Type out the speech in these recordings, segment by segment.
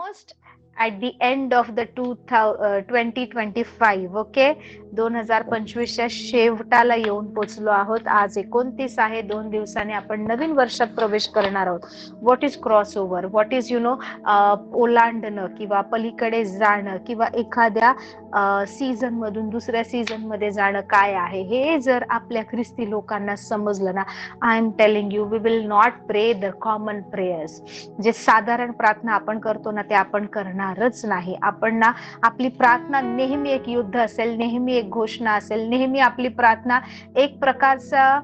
Almost at the end of the 2025. Okay, 2025च्या शेवटाला येऊन पोचलो आहोत. आज 29 आहे. 2 दिवसांनी आपण नवीन वर्षात प्रवेश करणार आहोत. What is crossover, what is ओलांडणं किंवा पलीकडे जाणं किंवा एखाद्या सीझन मधून दुसऱ्या सीझन मध्ये जाणं काय आहे, हे जर आपल्या ख्रिस्ती लोकांना समजलं ना, I am telling you, we will not pray the common prayers. जे साधारण प्रार्थना आपण करतो ना, ते आपण करणारच नाही. आपण ना, आपली प्रार्थना नेहमी एक युद्ध असेल, नेहमी एक घोषणा असेल, नेहमी आपली प्रार्थना एक प्रकारचा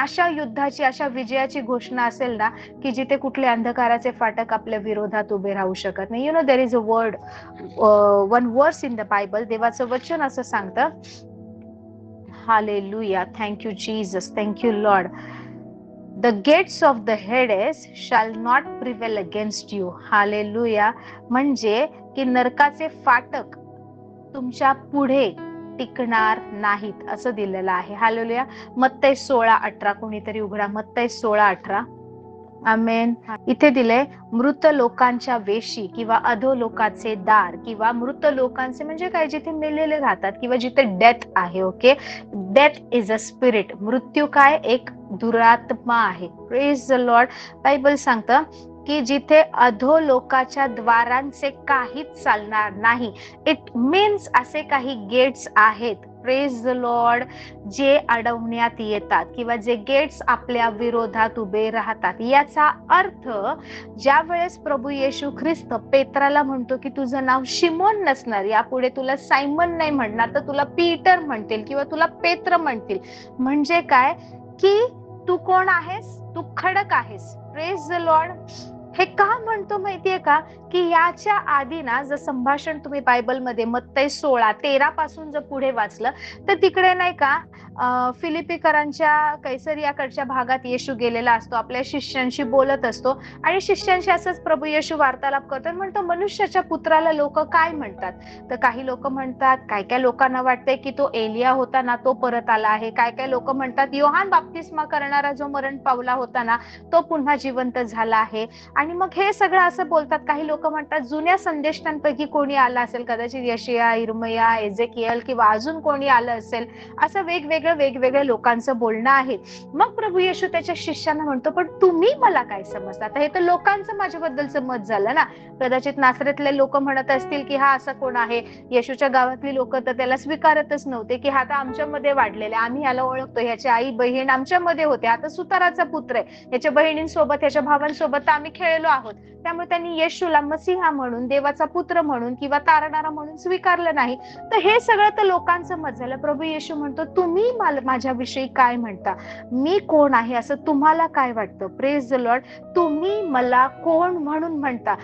अशा युद्धाची, अशा विजयाची घोषणा असेल ना, की जिथे कुठले अंधकाराचे फाटक आपल्या विरोधात उभे राहू शकत नाही. देर इज अ वर्ड, वन वर्स इन द बायबल, देवाचं वचन असं सांगतं, hallelujah, thank you Jesus, thank you Lord. The gates of the Hades shall not prevail against you. Hallelujah. म्हणजे की नरकाचे फाटक तुमच्या पुढे टिकणार नाहीत असं दिलेलं आहे. हालेलुया. मत्तई 16:18 कोणीतरी उघडा, मत्तई 16:18. आमेन. इथे दिले, मृत लोकांच्या वेशी किंवा अधोलोकाचे दार किंवा मृत लोकांचे म्हणजे काय, जिथे मेलेले राहतात किंवा जिथे डेथ आहे. Okay, death is a spirit. मृत्यू काय, एक दुरात्मा आहे. Praise the Lord. बायबल सांगतं की जिथे अधोलोकाच्या द्वारांचे काहीच चालणार नाही. इट मीन्स असे काही गेट्स आहेत, प्रेज द लॉर्ड, जे अडवण्यात येतात किंवा जे गेट्स आपल्या विरोधात उभे राहतात. याचा अर्थ ज्या वेळेस प्रभू येशू ख्रिस्त पेत्राला म्हणतो की तुझं नाव शिमोन नसणार, यापुढे तुला सायमन नाही म्हणणार, तर तुला पीटर म्हणतील किंवा तुला पेत्र म्हणतील. म्हणजे काय, की तू कोण आहेस, तू खडक आहेस. Praise the Lord. हे का म्हणतो माहितीये का, की याच्या आधी ना, जर संभाषण तुम्ही बायबलमध्ये मत्तई 16:13 पासून जर पुढे वाचलं, तर तिकडे नाही का फिलिपीकरांच्या कैसरियाकडच्या भागात येशू गेलेला असतो, आपल्या शिष्यांशी बोलत असतो आणि शिष्यांशी असंच प्रभू येशू वार्तालाप करतो. म्हणतो, मनुष्याच्या पुत्राला लोक काय म्हणतात? तर काही लोक म्हणतात, काय काय लोकांना वाटतंय की तो एलिया होता ना, तो परत आला आहे. काय काय लोक म्हणतात योहान बाप्तिस्मा करणारा जो मरण पावला होता ना, तो पुन्हा जिवंत झाला आहे. आणि मग हे सगळं असं बोलतात. काही लोक म्हणतात जुन्या संदेष्टांपैकी कोणी आला असेल, कदाचित यशिया, इर्मया, एजेकियल किंवा अजून कोणी आलं असेल, असं वेगवेगळ्या लोकांचं बोलणं आहे. मग प्रभू येशू त्याच्या शिष्यांना म्हणतो, पण तुम्ही मला काय समजता? हे तर लोकांचं माझ्याबद्दलचं मत झालं ना. कदाचित नासरेतले लोक म्हणत असतील की हा असा कोण आहे. येशूच्या गावातली लोक तर त्याला स्वीकारतच नव्हते, की हा तर आमच्यामध्ये वाढलेला, आम्ही ह्याला ओळखतो, ह्याची आई बहीण आमच्यामध्ये होते, आता सुताराचा पुत्र आहे, ह्याच्या बहिणींसोबत ह्याच्या भावांसोबत आम्ही खेळलो आहोत. त्यामुळे त्यांनी येशूला मसीहा म्हणून, देवाचा पुत्र म्हणून किंवा तारणारा म्हणून स्वीकारलं नाही. तर हे सगळं तर लोकांचं मत झालं. प्रभू येशू म्हणतो, तुम्ही माझ्याविषयी काय म्हणता? मी कोण आहे असं तुम्हाला काय वाटतं? Praise the Lord. तुम्ही मला कोण म्हणून म्हणता?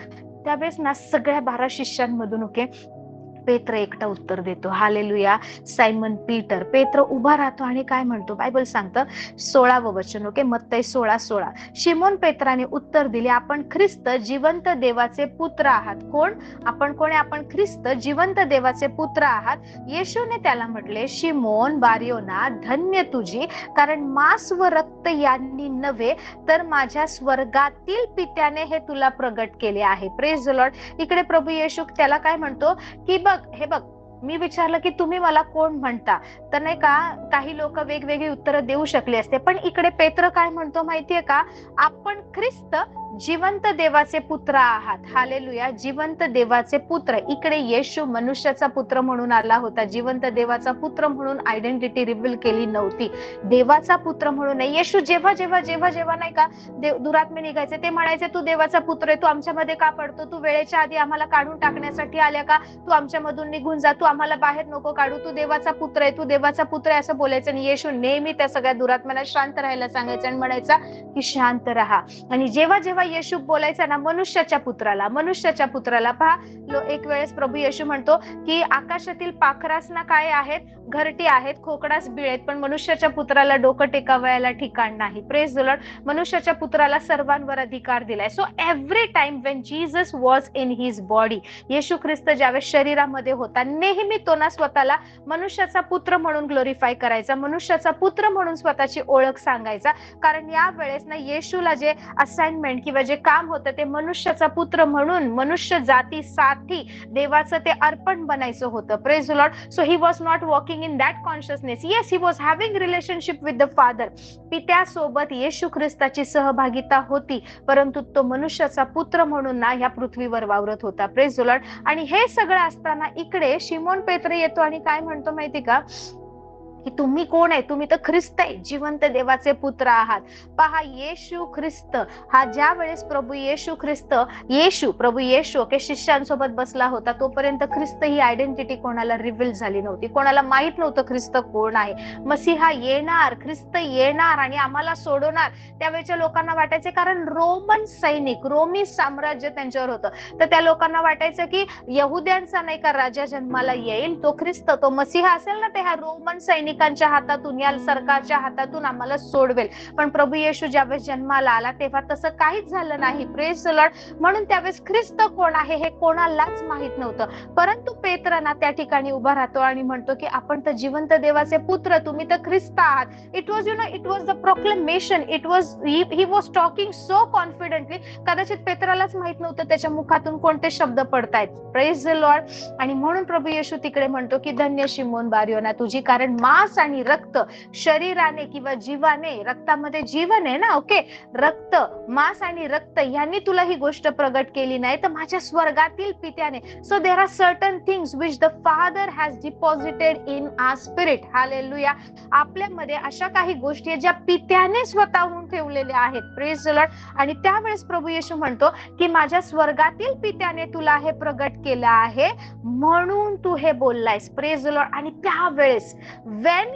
त्यावेळेस ना, सगळ्या 12 शिष्यांमधून ओके, पेत्र एकटा उत्तर देतो. हालेलुया. सायमन पीटर, पेत्र उभा राहतो आणि काय म्हणतो, बायबल सांगतं 16वं वचन, ओके, मत्तई 16:16. शिमोन पेत्राने उत्तर दिले, आपण ख्रिस्त जिवंत देवाचे पुत्र आहात. कोण आपण? कोण? आपण ख्रिस्त जिवंत देवाचे पुत्र आहात. येशूने त्याला म्हटले, शिमोन बारियोना, धन्य तुझी, कारण मांस व रक्त यांनी नव्हे, तर माझ्या स्वर्गातील पित्याने हे तुला प्रगट केले आहे. Praise the Lord. इकडे प्रभू येशू त्याला काय म्हणतो, की हे बघ, मी विचारलं की तुम्ही मला कोण म्हणता, तर नाही का काही लोक वेगवेगळी उत्तरं देऊ शकले असते, पण इकडे पेत्र काय म्हणतो माहितीये का, आपण ख्रिस्त जिवंत देवाचे पुत्र आहात. हालेलुया. जिवंत देवाचे पुत्र. इकडे येशू मनुष्याचा पुत्र म्हणून आला होता, जिवंत देवाचा पुत्र म्हणून आयडेंटिटी रिव्हील केली नव्हती. देवाचा पुत्र म्हणून येशू जेव्हा जेव्हा जेव्हा जेव्हा नाही का दुरात्मे निघायचे, ते म्हणायचे, तू देवाचा पुत्र आहे, तू आमच्यामध्ये का पडतो? तू वेळेच्या आधी आम्हाला काढून टाकण्यासाठी आल्या का? तू आमच्यामधून निघून जा, तू आम्हाला बाहेर नको काढू, तू देवाचा पुत्र आहे, तू देवाचा पुत्र आहे असं बोलायचं. आणि येशू नेहमी त्या सगळ्या दुरात्म्यांना शांत राहायला सांगायचं आणि म्हणायचा की शांत राहा. आणि जेव्हा जेव्हा येशू बोलायचा ना मनुष्याच्या पुत्राला पहा, एक वेळेस प्रभू येशू म्हणतो की आकाशातील पाखरासना काय आहेत? घरटी आहेत, खोकडास बिळ आहेत, पण मनुष्याच्या पुत्राला डोकं टेकावयाला ठिकाण नाही. Praise the Lord. मनुष्याच्या पुत्राला सर्वांवर अधिकार दिलाय. So every time when Jesus was in his body, येशू ख्रिस्त ज्यावेळेस शरीरामध्ये होता, नेहमी तो ना स्वतःला मनुष्याचा पुत्र म्हणून ग्लोरिफाय करायचा, मनुष्याचा पुत्र म्हणून स्वतःची ओळख सांगायचा. कारण या वेळेस ना येशूला जे असाइनमेंट किंवा जे काम होतं ते मनुष्याचा पुत्र म्हणून मनुष्य जातीसाठी देवाचं ते अर्पण बनायचं होतं. Praise the Lord. So he was not walking in that consciousness. Yes, he was having relationship with the Father. पित्यासोबत येशू ख्रिस्ताची सहभागिता होती, परंतु तो मनुष्याचा पुत्र म्हणून ना ह्या पृथ्वीवर वावरत होता. Praise the Lord. आणि हे सगळं असताना इकडे शिमोन पेत्र येतो आणि काय म्हणतो माहिती का, की तुम्ही कोण आहे? तुम्ही तर ख्रिस्त आहे, जिवंत देवाचे पुत्र आहात. पहा, येशू ख्रिस्त हा ज्या वेळेस प्रभू येशू ख्रिस्त प्रभू येशू शिष्यांसोबत बसला होता, तोपर्यंत ख्रिस्त ही आयडेंटिटी कोणाला रिव्हील झाली नव्हती. कोणाला माहित नव्हतं ख्रिस्त कोण आहे. मसीहा येणार, ख्रिस्त येणार आणि आम्हाला सोडवणार. त्यावेळेच्या लोकांना वाटायचे, कारण रोमन सैनिक, रोमी साम्राज्य त्यांच्यावर होतं, तर त्या लोकांना वाटायचं की यहुद्यांचा नाही का राजा जन्माला येईल, तो ख्रिस्त, तो मसीहा असेल ना, ते ह्या रोमन सैनिकांच्या हातातून, या सरकारच्या हातातून आम्हाला सोडवेल. पण प्रभू येशू ज्यावेळेस जन्माला आला तेव्हा तसं काहीच झालं नाही. Praise the Lord. म्हणून त्यावेळेस ख्रिस्त कोण आहे हे कोणालाच माहित नव्हतं. परंतु पेत्रना त्या ठिकाणी उभा राहतो आणि म्हणतो की आपण तर जिवंत देवाचे पुत्र, तुम्ही तर ख्रिस्त आहात. It was it was the proclamation. He was talking so confidently. कदाचित पेत्रालाच माहित नव्हतं त्याच्या मुखातून कोणते शब्द पडतायत. Praise the Lord. आणि म्हणून प्रभू येशू तिकडे म्हणतो की धन्य शिमोन बारयोना तुझी, कारण मांस आणि रक्त शरीराने किंवा जीवाने, रक्तामध्ये जीवन आहे ना, ओके, रक्त, मांस आणि रक्त यांनी तुला ही गोष्ट प्रगट केली नाही, तर माझ्या स्वर्गातील पित्याने. So there are certain things which the Father has deposited in our spirit. Hallelujah. आपल्यामध्ये अशा काही गोष्टी आहेत ज्या पित्याने स्वतःहून ठेवलेल्या आहेत. Praise the Lord. आणि त्यावेळेस प्रभू येशू म्हणतो की माझ्या स्वर्गातील पित्याने तुला हे प्रगट केलं आहे, म्हणून तू हे बोललायस. Praise the Lord. आणि त्यावेळेस when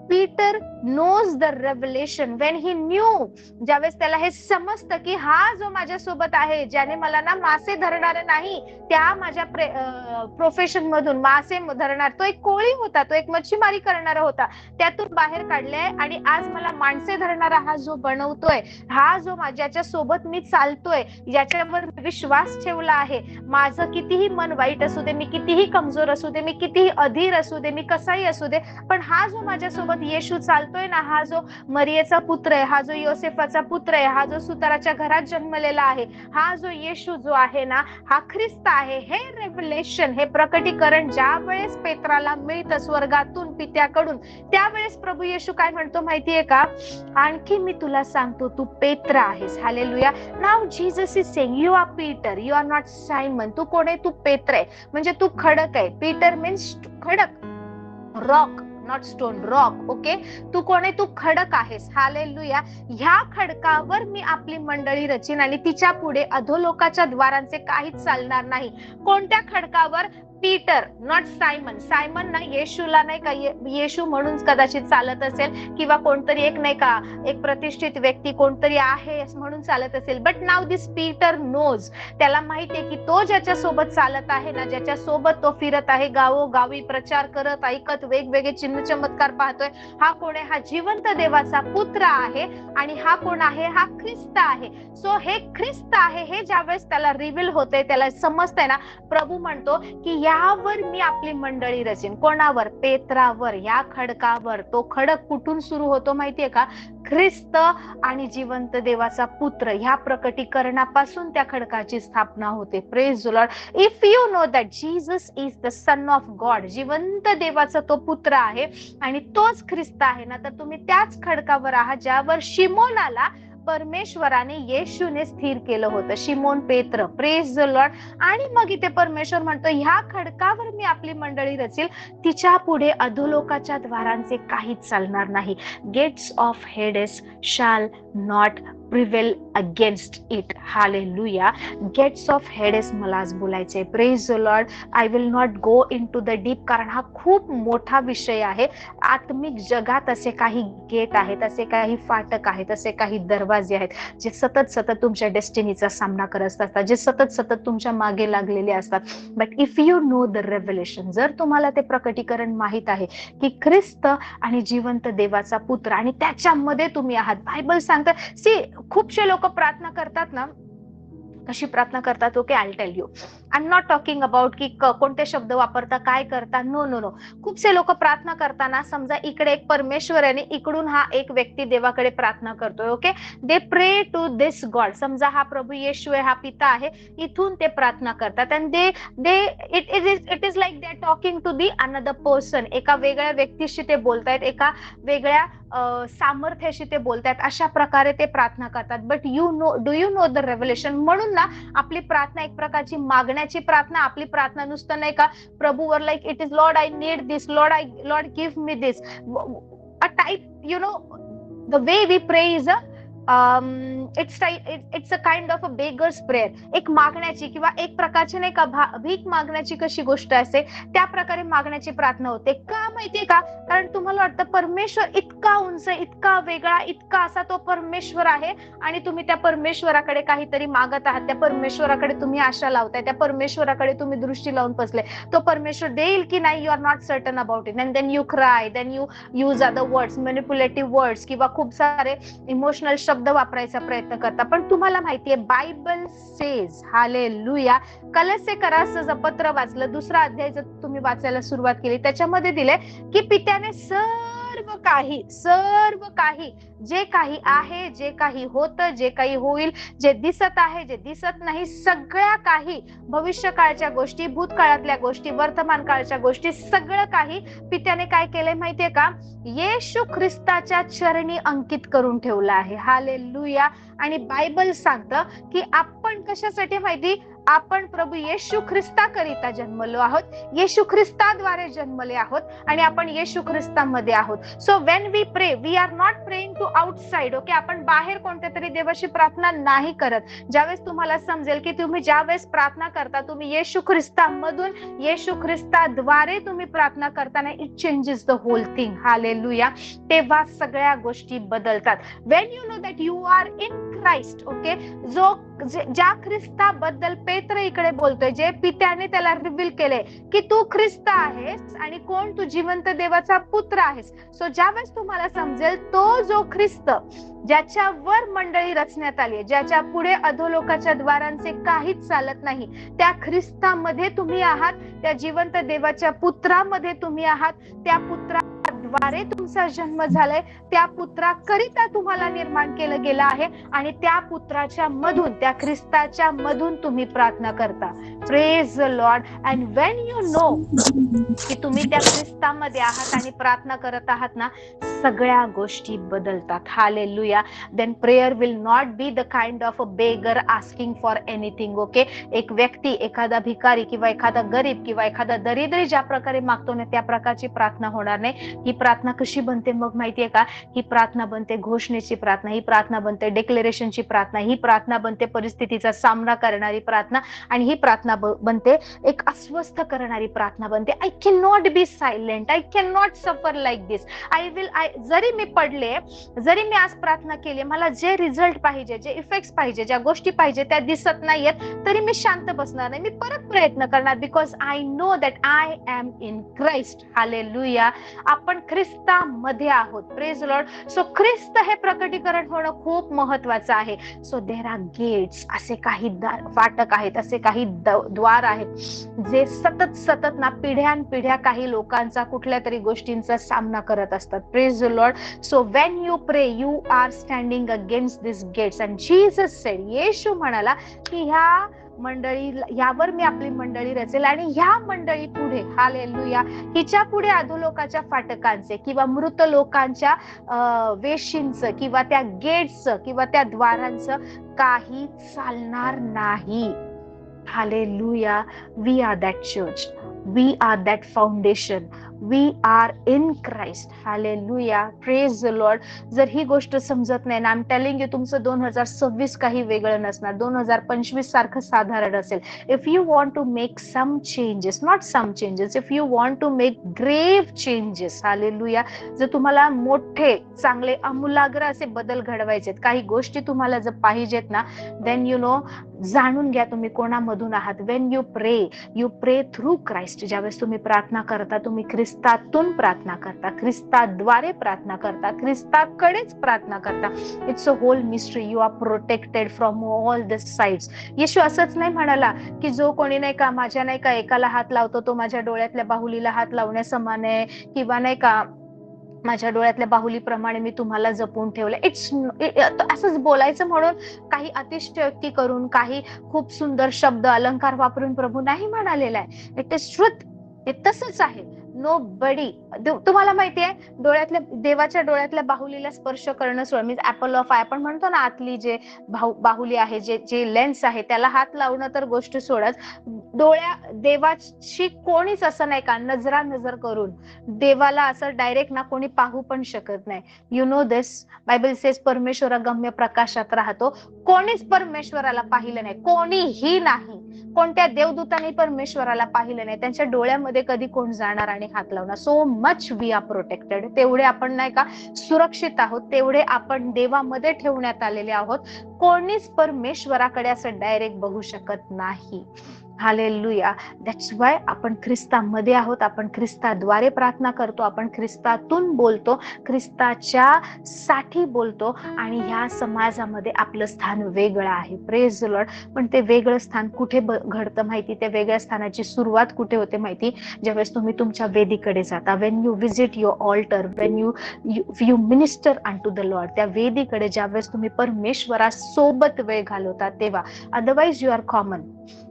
Peter knows the revelation, when he knew, ज्यावेळेस त्याला हे समजतं की हा जो माझ्यासोबत आहे, ज्याने मला ना मासे धरणारे नाही, त्या माझ्या प्रोफेशन मधून मासे धरणार, तो एक कोळी होता, तो एक मच्छीमारी करणारा होता, त्यातून बाहेर काढलाय आणि आज मला माणसे धरणारा हा जो बनवतोय, हा जो ज्याच्या सोबत मी चालतोय, ज्याच्यावर विश्वास ठेवला आहे, माझं कितीही मन वाईट असू दे, मी कितीही कमजोर असू दे, मी कितीही अधीर असू दे, मी कसाही असू दे, पण हा जो माझ्यासोबत येशू चालतोय ना, हा जो मरियेचा पुत्र आहे, हा जो योसेफाचा पुत्र आहे, हा जो सुताराच्या घरात जन्मलेला आहे, हा जो येशू जो आहे ना, हा ख्रिस्त आहे. हे रेव्हलेशन, हे प्रकटीकरण ज्या वेळेस पेत्राला मिळतं स्वर्गातून पित्याकडून, त्यावेळेस प्रभू येशू काय म्हणतो माहितीये का, आणखी मी तुला सांगतो तू पेत्र आहेस. Hallelujah. Now Jesus is saying you are Peter, you are not Simon. तू कोण आहे? तू पेत्र आहे, म्हणजे तू खडक आहे. पीटर मीन्स खडक, rock, not stone, rock. Okay, तू कोण आहे? तू खडक आहेस. हालेलुया. ह्या खडकावर मी आपली मंडळी रचीन आणि तिच्या पुढे अधोलोकाच्या द्वारांचे काहीच चालणार नाही. कोणत्या खडकावर? Peter, not Simon. सायमन ना येशूला नाही का, येशू म्हणून कदाचित चालत असेल, किंवा कोणतरी एक नाही का, एक प्रतिष्ठित व्यक्ती कोणतरी आहे म्हणून चालत असेल. But now this Peter knows, त्याला माहितीये की तो ज्याच्या सोबत चालत आहे ना, ज्याच्या सोबत तो फिरत आहे, गावोगावी प्रचार करत, ऐकत, वेगवेगळे चिन्ह चमत्कार पाहतोय, हा कोण आहे? हा जिवंत देवाचा पुत्र आहे. आणि हा कोण आहे? हा ख्रिस्त आहे. सो हे ख्रिस्त आहे, हे ज्यावेळेस त्याला रिव्हील होतंय, त्याला समजतंय ना, प्रभू म्हणतो की यावर मी आपली मंडळी रचीन. कोणावर? पेत्रावर, या खडकावर. तो खडक कुठून सुरू होतो माहितीये का? ख्रिस्त आणि जिवंत देवाचा पुत्र ह्या प्रकटीकरणापासून त्या खडकाची स्थापना होते. Praise the Lord. If you know that Jesus is the son of God, जिवंत देवाचा तो पुत्र आहे आणि तोच ख्रिस्त आहे ना, तर तुम्ही त्याच खडकावर आहात ज्यावर शिमोनाला परमेश्वराने येशूने स्थिर केलं होतं. शिमोन पेत्र. Praise the Lord. आणि मग इथे परमेश्वर म्हणतो ह्या खडकावर मी आपली मंडळी रचील, तिच्या पुढे अधोलोकाच्या द्वारांचे काहीच चालणार नाही. Gates of Hades shall not prevail against it. Hallelujah. Gates of Hades मला आज बोलायचंय. Praise the Lord. I will not go in to the deep, कारण हा खूप मोठा विषय आहे. आत्मिक जगात असे काही गेट आहेत, असे काही फाटक आहेत, असे काही दरवाजे आहेत जे सतत सतत तुमच्या डेस्टिनीचा सामना करत असतात, जे सतत सतत तुमच्या मागे लागलेले असतात. But if you know the revelation, जर तुम्हाला ते प्रकटीकरण माहित आहे की ख्रिस्त आणि जिवंत देवाचा पुत्र आणि त्याच्यामध्ये तुम्ही आहात. बायबल सांगतं, सी खूपशे लोक प्रार्थना करतात ना, कशी प्रार्थना करतात? Okay, I tell you. I am not talking about की कोणते शब्द वापरता, काय करता, नो नो नो. खूपसे लोक प्रार्थना करताना समजा इकडे एक परमेश्वर आहे आणि इकडून हा एक व्यक्ती देवाकडे प्रार्थना करतोय. ओके, दे प्रे टू दिस गॉड. समजा हा प्रभू येशू आहे, हा पिता आहे, इथून ते प्रार्थना करतात. आणि it is like they are talking to the another person. एका वेगळ्या व्यक्तीशी ते बोलतायत, एका वेगळ्या सामर्थ्याशी ते बोलतायत. अशा प्रकारे ते प्रार्थना करतात. But do you know the revelation? म्हणून ना आपली प्रार्थना एक प्रकारची मागण्याची प्रार्थना. आपली प्रार्थना नुसतं नाही का प्रभूवर like it is Lord I need this, Lord give me this. A type you know the way we pray is it's a kind of a beggar's prayer. एक मागण्याची किंवा एक प्रकारची नाही का भीक मागण्याची कशी गोष्ट असते, त्या प्रकारे मागण्याची प्रार्थना होते. का माहितीये का? कारण तुम्हाला वाटतं परमेश्वर इतका उंच, इतका वेगळा, इतका असा तो परमेश्वर आहे आणि तुम्ही त्या परमेश्वराकडे काहीतरी मागत आहात. त्या परमेश्वराकडे तुम्ही आशा लावताय, त्या परमेश्वराकडे तुम्ही दृष्टी लावून बसले. तो परमेश्वर देईल की नाही, you are not certain about it. And then you cry, then you use other words, manipulative words, किंवा खूप सारे इमोशनल शब्द वापरायचा प्रयत्न करता. पण तुम्हाला माहितीये बायबल सेज, हालेलुया, कलसेकरासचं पत्र वाचलं, 2रा अध्याय जर तुम्ही वाचायला सुरुवात केली, त्याच्यामध्ये दिले की पित्याने सर्व काही जे काही आहे, जे काही होतं, जे काही होईल, जे दिसत आहे, जे दिसत नाही, सगळ्या काही भविष्यकाळच्या गोष्टी, भूतकाळातल्या गोष्टी, वर्तमान काळच्या गोष्टी, सगळं काही पित्याने काय केलंय माहितीये का? येशू ख्रिस्ताच्या चरणी अंकित करून ठेवलं आहे. हालेलुया. आणि बायबल सांगतं की आपण कशासाठी माहिती? आपण प्रभू येशू ख्रिस्ताकरिता जन्मलो आहोत, येशू ख्रिस्ताद्वारे जन्मले आहोत आणि आपण येशू ख्रिस्तामध्ये आहोत. So when we pray, we are not praying to outside. Okay, आपण बाहेर कोणत्या तरी देवाशी प्रार्थना नाही करत. ज्यावेळेस तुम्हाला समजेल की तुम्ही ज्यावेळेस प्रार्थना करता, तुम्ही येशू ख्रिस्तामधून, येशू ख्रिस्ताद्वारे तुम्ही प्रार्थना करताना, it changes the whole thing. Hallelujah. तेव्हा सगळ्या गोष्टी बदलतात. When you know that you are in Christ, okay, ज्या ख्रिस्ताबद्दल पेत्र इकडे बोलतोय, जे पित्याने त्याला रिव्हील केलंय की तू ख्रिस्त आहेस आणि कोण, तू जिवंत देवाचा पुत्र आहेस. सो ज्यावेळेस तुम्हाला समजेल तो जो ख्रिस्त, ज्याच्यावर मंडळी रचण्यात आली, ज्याच्या पुढे अधोलोकाच्या द्वारांचे काहीच चालत नाही, त्या ख्रिस्तामध्ये तुम्ही आहात, त्या जिवंत देवाच्या पुत्रामध्ये तुम्ही आहात, त्या पुत्राद्वारे तुमचा जन्म झालाय, त्या पुत्राकरिता तुम्हाला निर्माण केलं गेलं आहे आणि त्या पुत्राच्या मधून, त्या ख्रिस्ताच्या मधून तुम्ही प्रार्थना करता. Praise the Lord. And when you know की तुम्ही त्या ख्रिस्तामध्ये आहात आणि प्रार्थना करत आहात ना, सगळ्या गोष्टी बदलतात. Hallelujah. Then prayer will not be the kind of a beggar asking for anything. Okay, एक व्यक्ती, एखादा भिकारी किंवा एखादा गरीब किंवा एखादा दरिद्री ज्या प्रकारे मागतो ना, त्या प्रकारची प्रार्थना होणार नाही. ही प्रार्थना कशी बनते मग माहितीये का? ही प्रार्थना बनते घोषणेची प्रार्थना, ही प्रार्थना बनते डिक्लेरेशनची प्रार्थना, ही प्रार्थना बनते परिस्थितीचा सामना करणारी प्रार्थना, आणि ही प्रार्थना बनते एक अस्वस्थ करणारी प्रार्थना बनते. I can not be silent, I can not suffer like this. जरी मी पडले, जरी मी आज प्रार्थना केली, मला जे रिझल्ट पाहिजे, जे इफेक्ट पाहिजे, ज्या गोष्टी पाहिजे त्या दिसत नाहीयेत, तरी मी शांत बसणार नाही. मी परत प्रयत्न करणार, because I know that I am in Christ. Hallelujah. आपण ख्रिस्तामध्ये आहोत. Praise Lord. सो ख्रिस्त हे प्रकटीकरण होणं खूप महत्वाचं आहे. सो देर आर गेट्स, असे काही फाटक आहेत, असे काही द्वार आहेत जे सतत ना पिढ्यानपिढ्या काही लोकांचा कुठल्या तरी गोष्टींचा सामना करत असतात. Praise the Lord. So when you pray, you are standing against this gates. And Jesus said, येशू म्हणाला की ह्या मंडळी, यावर मी आपली मंडळी रचेल आणि ह्या मंडळी पुढे, हालेलुया, हिच्या पुढे अधोलोकाच्या फाटकांचे किंवा मृत लोकांच्या वेशींचं किंवा त्या गेट्सचं किंवा त्या द्वारांचं काही चालणार नाही. Hallelujah. We are that church, we are that foundation, we are in Christ. Hallelujah. Praise the Lord. जर ही गोष्ट समजत नाही ना, आय एम टेलिंग यू, तुमचं 2026 काही वेगळं नसणार, 2025 सारखं साधारण असेल. If you want to make some changes, not some changes, if you want to make grave changes, hallelujah, जर तुम्हाला मोठे चांगले आमूलाग्र असे बदल घडवायचे, काही गोष्टी तुम्हाला जर पाहिजेत ना, देन यू नो, जाणून घ्या तुम्ही कोणामधून आहात. वेन यू प्रे थ्रू क्राइस्ट. क्राइस्ट. ज्यावेळेस तुम्ही प्रार्थना करता, तुम्ही ख्रिस्तातून प्रार्थना करता, ख्रिस्ताद्वारे प्रार्थना करता, ख्रिस्ताकडेच प्रार्थना करता. It's a whole mystery. You are protected from all the sides. येशू असंच नाही म्हणाला की जो कोणी नाही का माझ्या नाही का एकाला हात लावतो तो माझ्या डोळ्यातल्या बाहुलीला हात लावण्यासमान आहे, किंवा नाही का माझ्या डोळ्यातल्या बाहुलीप्रमाणे मी तुम्हाला जपून ठेवलं. असंच बोलायचं म्हणून काही अतिशयोक्ती करून, काही खूप सुंदर शब्द अलंकार वापरून प्रभू नाही म्हणालेला आहे. It is truth. ते तसंच आहे. नो बडी. तुम्हाला माहितीये डोळ्यातल्या देवाच्या डोळ्यातल्या बाहुलीला स्पर्श करणं सोड, मीन्स ऍपल ऑफ आय आपण म्हणतो ना, आतली जे बाहुली आहे, जे लेन्स आहे त्याला हात लावणं तर गोष्ट सोडच, देवाशी कोणीच असं नाही का नजर करून देवाला असं डायरेक्ट ना कोणी पाहू पण शकत नाही. You know this. Bible says परमेश्वर गम्य प्रकाशात राहतो. कोणीच परमेश्वराला पाहिलं नाही, कोणीही नाही. कोणत्या देवदूतांनी परमेश्वराला पाहिलं नाही. त्यांच्या डोळ्यामध्ये कधी कोण जाणार आणि हात लावणार. So much we are protected. तेवढे आपण नाही का सुरक्षित आहोत, तेवढे आपण देवामध्ये ठेवण्यात आलेले आहोत. कोणीच परमेश्वराकडे असं डायरेक्ट बघू शकत नाही. हालेलुया. दॅट्स वाय आपण ख्रिस्तामध्ये आहोत, आपण ख्रिस्ताद्वारे प्रार्थना करतो, आपण ख्रिस्तातून बोलतो, ख्रिस्ताच्या साठी बोलतो, आणि ह्या समाजामध्ये आपलं स्थान वेगळं आहे. Praise the Lord. पण ते वेगळं स्थान कुठे घडतं माहिती? त्या वेगळ्या स्थानाची सुरुवात कुठे होते माहिती? ज्यावेळेस तुम्ही तुमच्या वेदीकडे जाता, when you visit your altar, when you minister unto the Lord, त्या वेदीकडे ज्यावेळेस तुम्ही परमेश्वरासोबत वेळ घालवता तेव्हा. Otherwise you are common.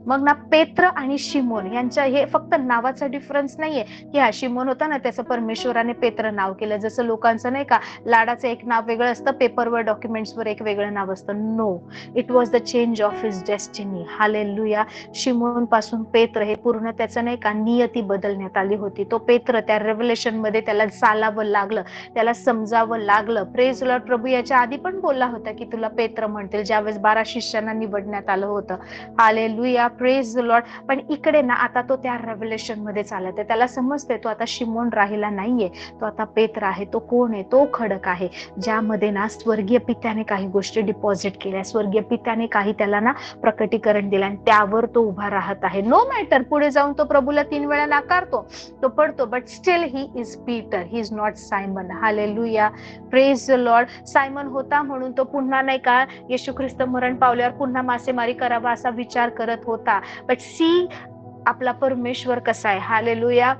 मग ना पेत्र आणि शिमोन यांच्या हे फक्त नावाचा डिफरन्स नाहीये की हा शिमोन होता ना त्याचं परमेश्वराने पेत्र नाव केलं. जसं लोकांचं नाही का लाडाचं एक नाव वेगळं असतं, पेपरवर डॉक्युमेंट्सवर एक वेगळं नाव असतं. No, it was the change of his destiny. Hallelujah. शिमोन पासून पेत्र हे पूर्ण त्याचं नाही का नियती बदलण्यात आली होती. तो पेत्र त्या रेव्हलेशन मध्ये त्याला चालावं लागलं, त्याला समजावं लागलं. Praise Lord. प्रभू याच्या आधी पण बोलला होता की तुला पेत्र म्हणतील, ज्यावेळेस 12 शिष्यांना निवडण्यात आलं होतं. हालेलुया. Praise the Lord. पण इकडे ना आता तो त्या रेव्हलेशन मध्ये चालत आहे. त्याला समजते तो आता शिमोन राहिला नाहीये, तो आता पेत्र आहे. तो कोण आहे? तो खडक आहे ज्यामध्ये ना स्वर्गीय पित्याने काही गोष्टी डिपॉझिट केल्या, स्वर्गीय पित्याने काही त्याला ना प्रकटीकरण दिलं, आणि त्यावर तो उभा राहत आहे. नो मॅटर पुढे जाऊन तो प्रभूला 3 वेळा नाकारतो, तो पडतो, but still he is Peter, he is not Simon. Hallelujah. Praise the Lord. Simon होता म्हणून तो पुन्हा नाही का येशू ख्रिस्त मरण पावल्यावर पुन्हा मासेमारी करावा असा विचार करत होता. बट सी आपला परमेश्वर कसा आहे. हालेलुया.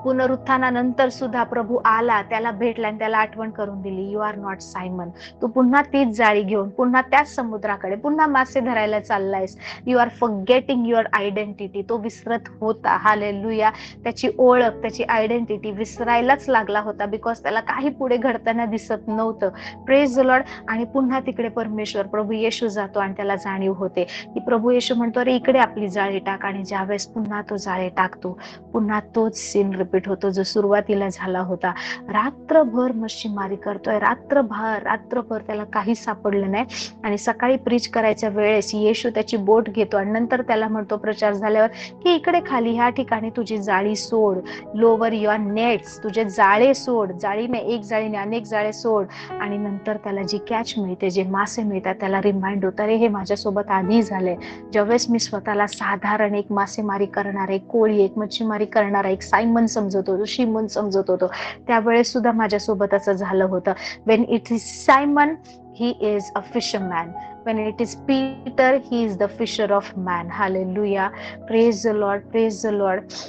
पुनरुत्थानानंतर सुद्धा प्रभू आला, त्याला भेटला आणि त्याला आठवण करून दिली, यू आर नॉट सायमन. तू पुन्हा तीच जाळी घेऊन पुन्हा त्याच समुद्राकडे पुन्हा मासे धरायला चाललायस. You are forgetting your identity. तो विसरत होता. हालेलुया. त्याची ओळख, त्याची आयडेंटिटी विसरायलाच लागला होता, बिकॉज त्याला काही पुढे घडताना दिसत नव्हतं. Praise the Lord. आणि पुन्हा तिकडे परमेश्वर प्रभू येशू जातो आणि त्याला जाणीव होते की प्रभू येशू म्हणतो अरे इकडे आपली जाळी टाक, आणि ज्यावेळेस पुन्हा तो जाळी टाकतो पुन्हा तोच सीन रिपीट होतो जो सुरुवातीला झाला होता. रात्रभर मच्छीमारी करतोय, रात्रभर त्याला काही सापडलं नाही, आणि सकाळी प्रीच करायच्या वेळेस येशू त्याची बोट घेतो आणि नंतर त्याला म्हणतो प्रचार झाल्यावर की इकडे खाली ह्या ठिकाणी तुझी जाळी सोड, लोवर युअर नेट्स, तुझे जाळे सोड, जाळीने एक जाळीने अनेक जाळे सोड. आणि नंतर त्याला जी कॅच मिळते, जे मासे मिळतात, त्याला रिमाइंड होतं अरे हे माझ्यासोबत आधी झालंय. ज्यावेळेस मी स्वतःला साधारण एक मासेमारी करणार, एक कोळी, एक मच्छीमारी करणारा, एक सायमन समजत होतो, शिमोन समजत होतो, त्यावेळेस सुद्धा माझ्यासोबत असं झालं होतं. Wien it is Simon he is a fisherman, when it is Peter he is the fisher of man. Hallelujah. Praise the Lord. Praise the Lord.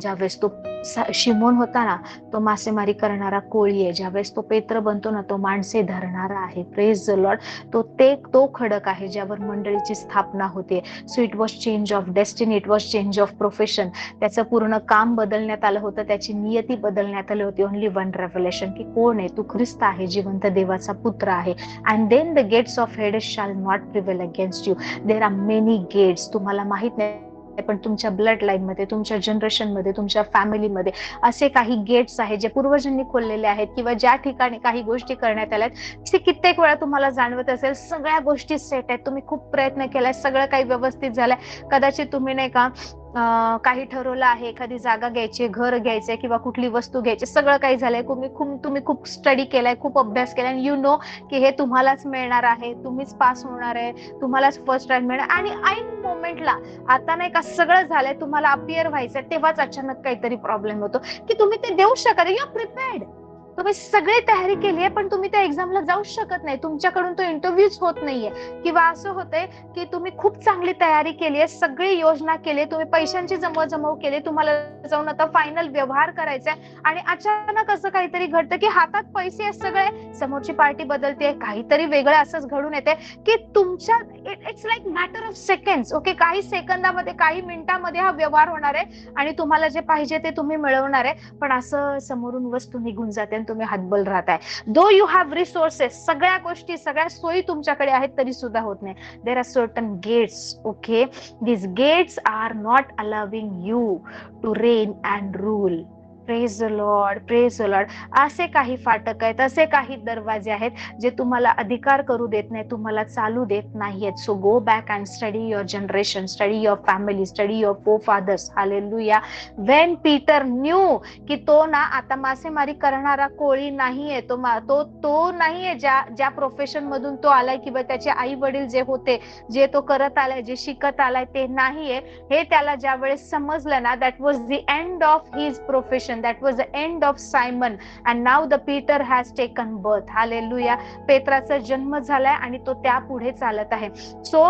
ज्यावेळेस तो शिमोन होता ना तो मासेमारी करणारा कोळी आहे, ज्यावेळेस तो पेत्र बनतो ना तो माणसे धरणारा आहे. Praise the Lord. तो खडक आहे ज्यावर मंडळीची स्थापना होते. So it was change of destiny, it was change of profession. त्याचं पूर्ण काम बदलण्यात आलं होतं, त्याची नियती बदलण्यात आली होती. ओनली वन रेव्हलेशन की कोण आहे? तू ख्रिस्त आहे, जिवंत देवाचा पुत्र आहे. And then the gates of Hades shall not prevail against you. There are many gates. तुम्हाला माहित नाही पण तुमच्या ब्लड लाईन मध्ये, तुमच्या जनरेशन मध्ये, तुमच्या फॅमिलीमध्ये असे काही गेट्स आहेत जे पूर्वजांनी खोललेले आहेत, किंवा ज्या ठिकाणी काही गोष्टी करण्यात आल्यात ते कित्येक वेळा तुम्हाला जाणवत असेल सगळ्या गोष्टी सेट आहेत, तुम्ही खूप प्रयत्न केलाय, सगळं काही व्यवस्थित झालंय, कदाचित तुम्ही नाही का काही ठरवलं आहे, एखादी जागा घ्यायची, घर घ्यायचंय किंवा कुठली वस्तू घ्यायची, सगळं काही झालंय, तुम्ही खूप स्टडी केलाय, खूप अभ्यास केलाय, यू नो की हे तुम्हालाच मिळणार आहे, तुम्हीच पास होणार आहे, तुम्हालाच फर्स्ट रँक मिळणार, आणि ऐन मोमेंटला आता नाही का सगळं झालंय, तुम्हाला अपियर व्हायचंय, तेव्हाच अचानक काहीतरी प्रॉब्लेम होतो की तुम्ही ते देऊ शकत, यू आर प्रिपेअर्ड, तुम्ही सगळी तयारी केली आहे, पण तुम्ही त्या एक्झामला जाऊ शकत नाही, तुमच्याकडून तो इंटरव्ह्यूच होत नाहीये. किंवा असं होतंय की तुम्ही खूप चांगली तयारी केली आहे, सगळी योजना केली, तुम्ही पैशांची जमव केली, तुम्हाला जाऊन आता फायनल व्यवहार करायचा, आणि अचानक असं काहीतरी घडतं की हातात पैसे आहेत सगळे, समोरची पार्टी बदलते, काहीतरी वेगळं असंच घडून येते की तुमच्या it's like matter of seconds, okay, काही सेकंदामध्ये, काही मिनिटांमध्ये हा व्यवहार होणार आहे आणि तुम्हाला जे पाहिजे ते तुम्ही मिळवणार आहे, पण असं समोरून वस्तू निघून जाते आणि तुम्ही हतबल राहताय. दो यू हॅव रिसोर्सेस, सगळ्या गोष्टी, सगळ्या सोयी तुमच्याकडे आहेत, तरी सुद्धा होत नाही. There are certain gates, okay, these gates are not allowing you to reign and rule. Praise the Lord, praise the Lord. असे काही फाटक आहेत, असे काही दरवाजे आहेत जे तुम्हाला अधिकार करू देत नाही, तुम्हाला चालू देत नाहीयेत. So go back and study your generation, study your family, study your forefathers. Hallelujah. When Peter knew की तो ना आता मासेमारी करणारा कोळी नाहीये, तो नाहीये ज्या प्रोफेशन मधून तो आलाय, किंवा त्याचे आई वडील जे होते, जे तो करत आलाय, जे शिकत आलाय, ते नाहीये, हे त्याला ज्या वेळेस समजलं ना, that was the end of his profession, that was the end of Simon, and now the Peter has taken birth. Hallelujah. पेत्राचा जन्म झालाय आणि तो त्या पुढे चालत आहे. सो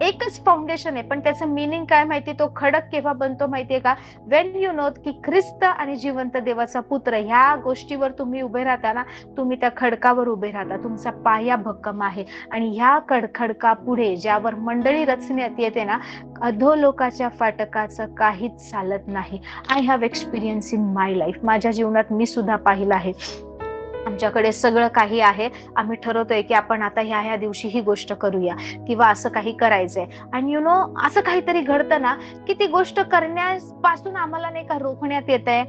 एकच फाउंडेशन आहे, पण त्याचं मिनिंग काय माहिती, तो खडक केव्हा बनतो माहितीये का, वेन यू नो की ख्रिस्त आणि जिवंत देवाचा पुत्र, ह्या गोष्टीवर तुम्ही उभे राहता ना, तुम्ही त्या खडकावर उभे राहता, तुमचा पाया भक्कम आहे, आणि ह्या खडका पुढे ज्यावर मंडळी रचण्यात येते ना, अधोलोकाच्या फाटकाचं काहीच चालत नाही. I have experience in my life, माझ्या जीवनात मी सुद्धा पाहिलं आहे. आमच्याकडे सगळं काही आहे, आम्ही ठरवतोय की आपण आता ह्या दिवशी ही गोष्ट करूया, किंवा असं काही करायचंय, आणि यु नो असं काहीतरी घडतं ना की ती गोष्ट करण्यापासून आम्हाला नाही का रोखण्यात येत आहे,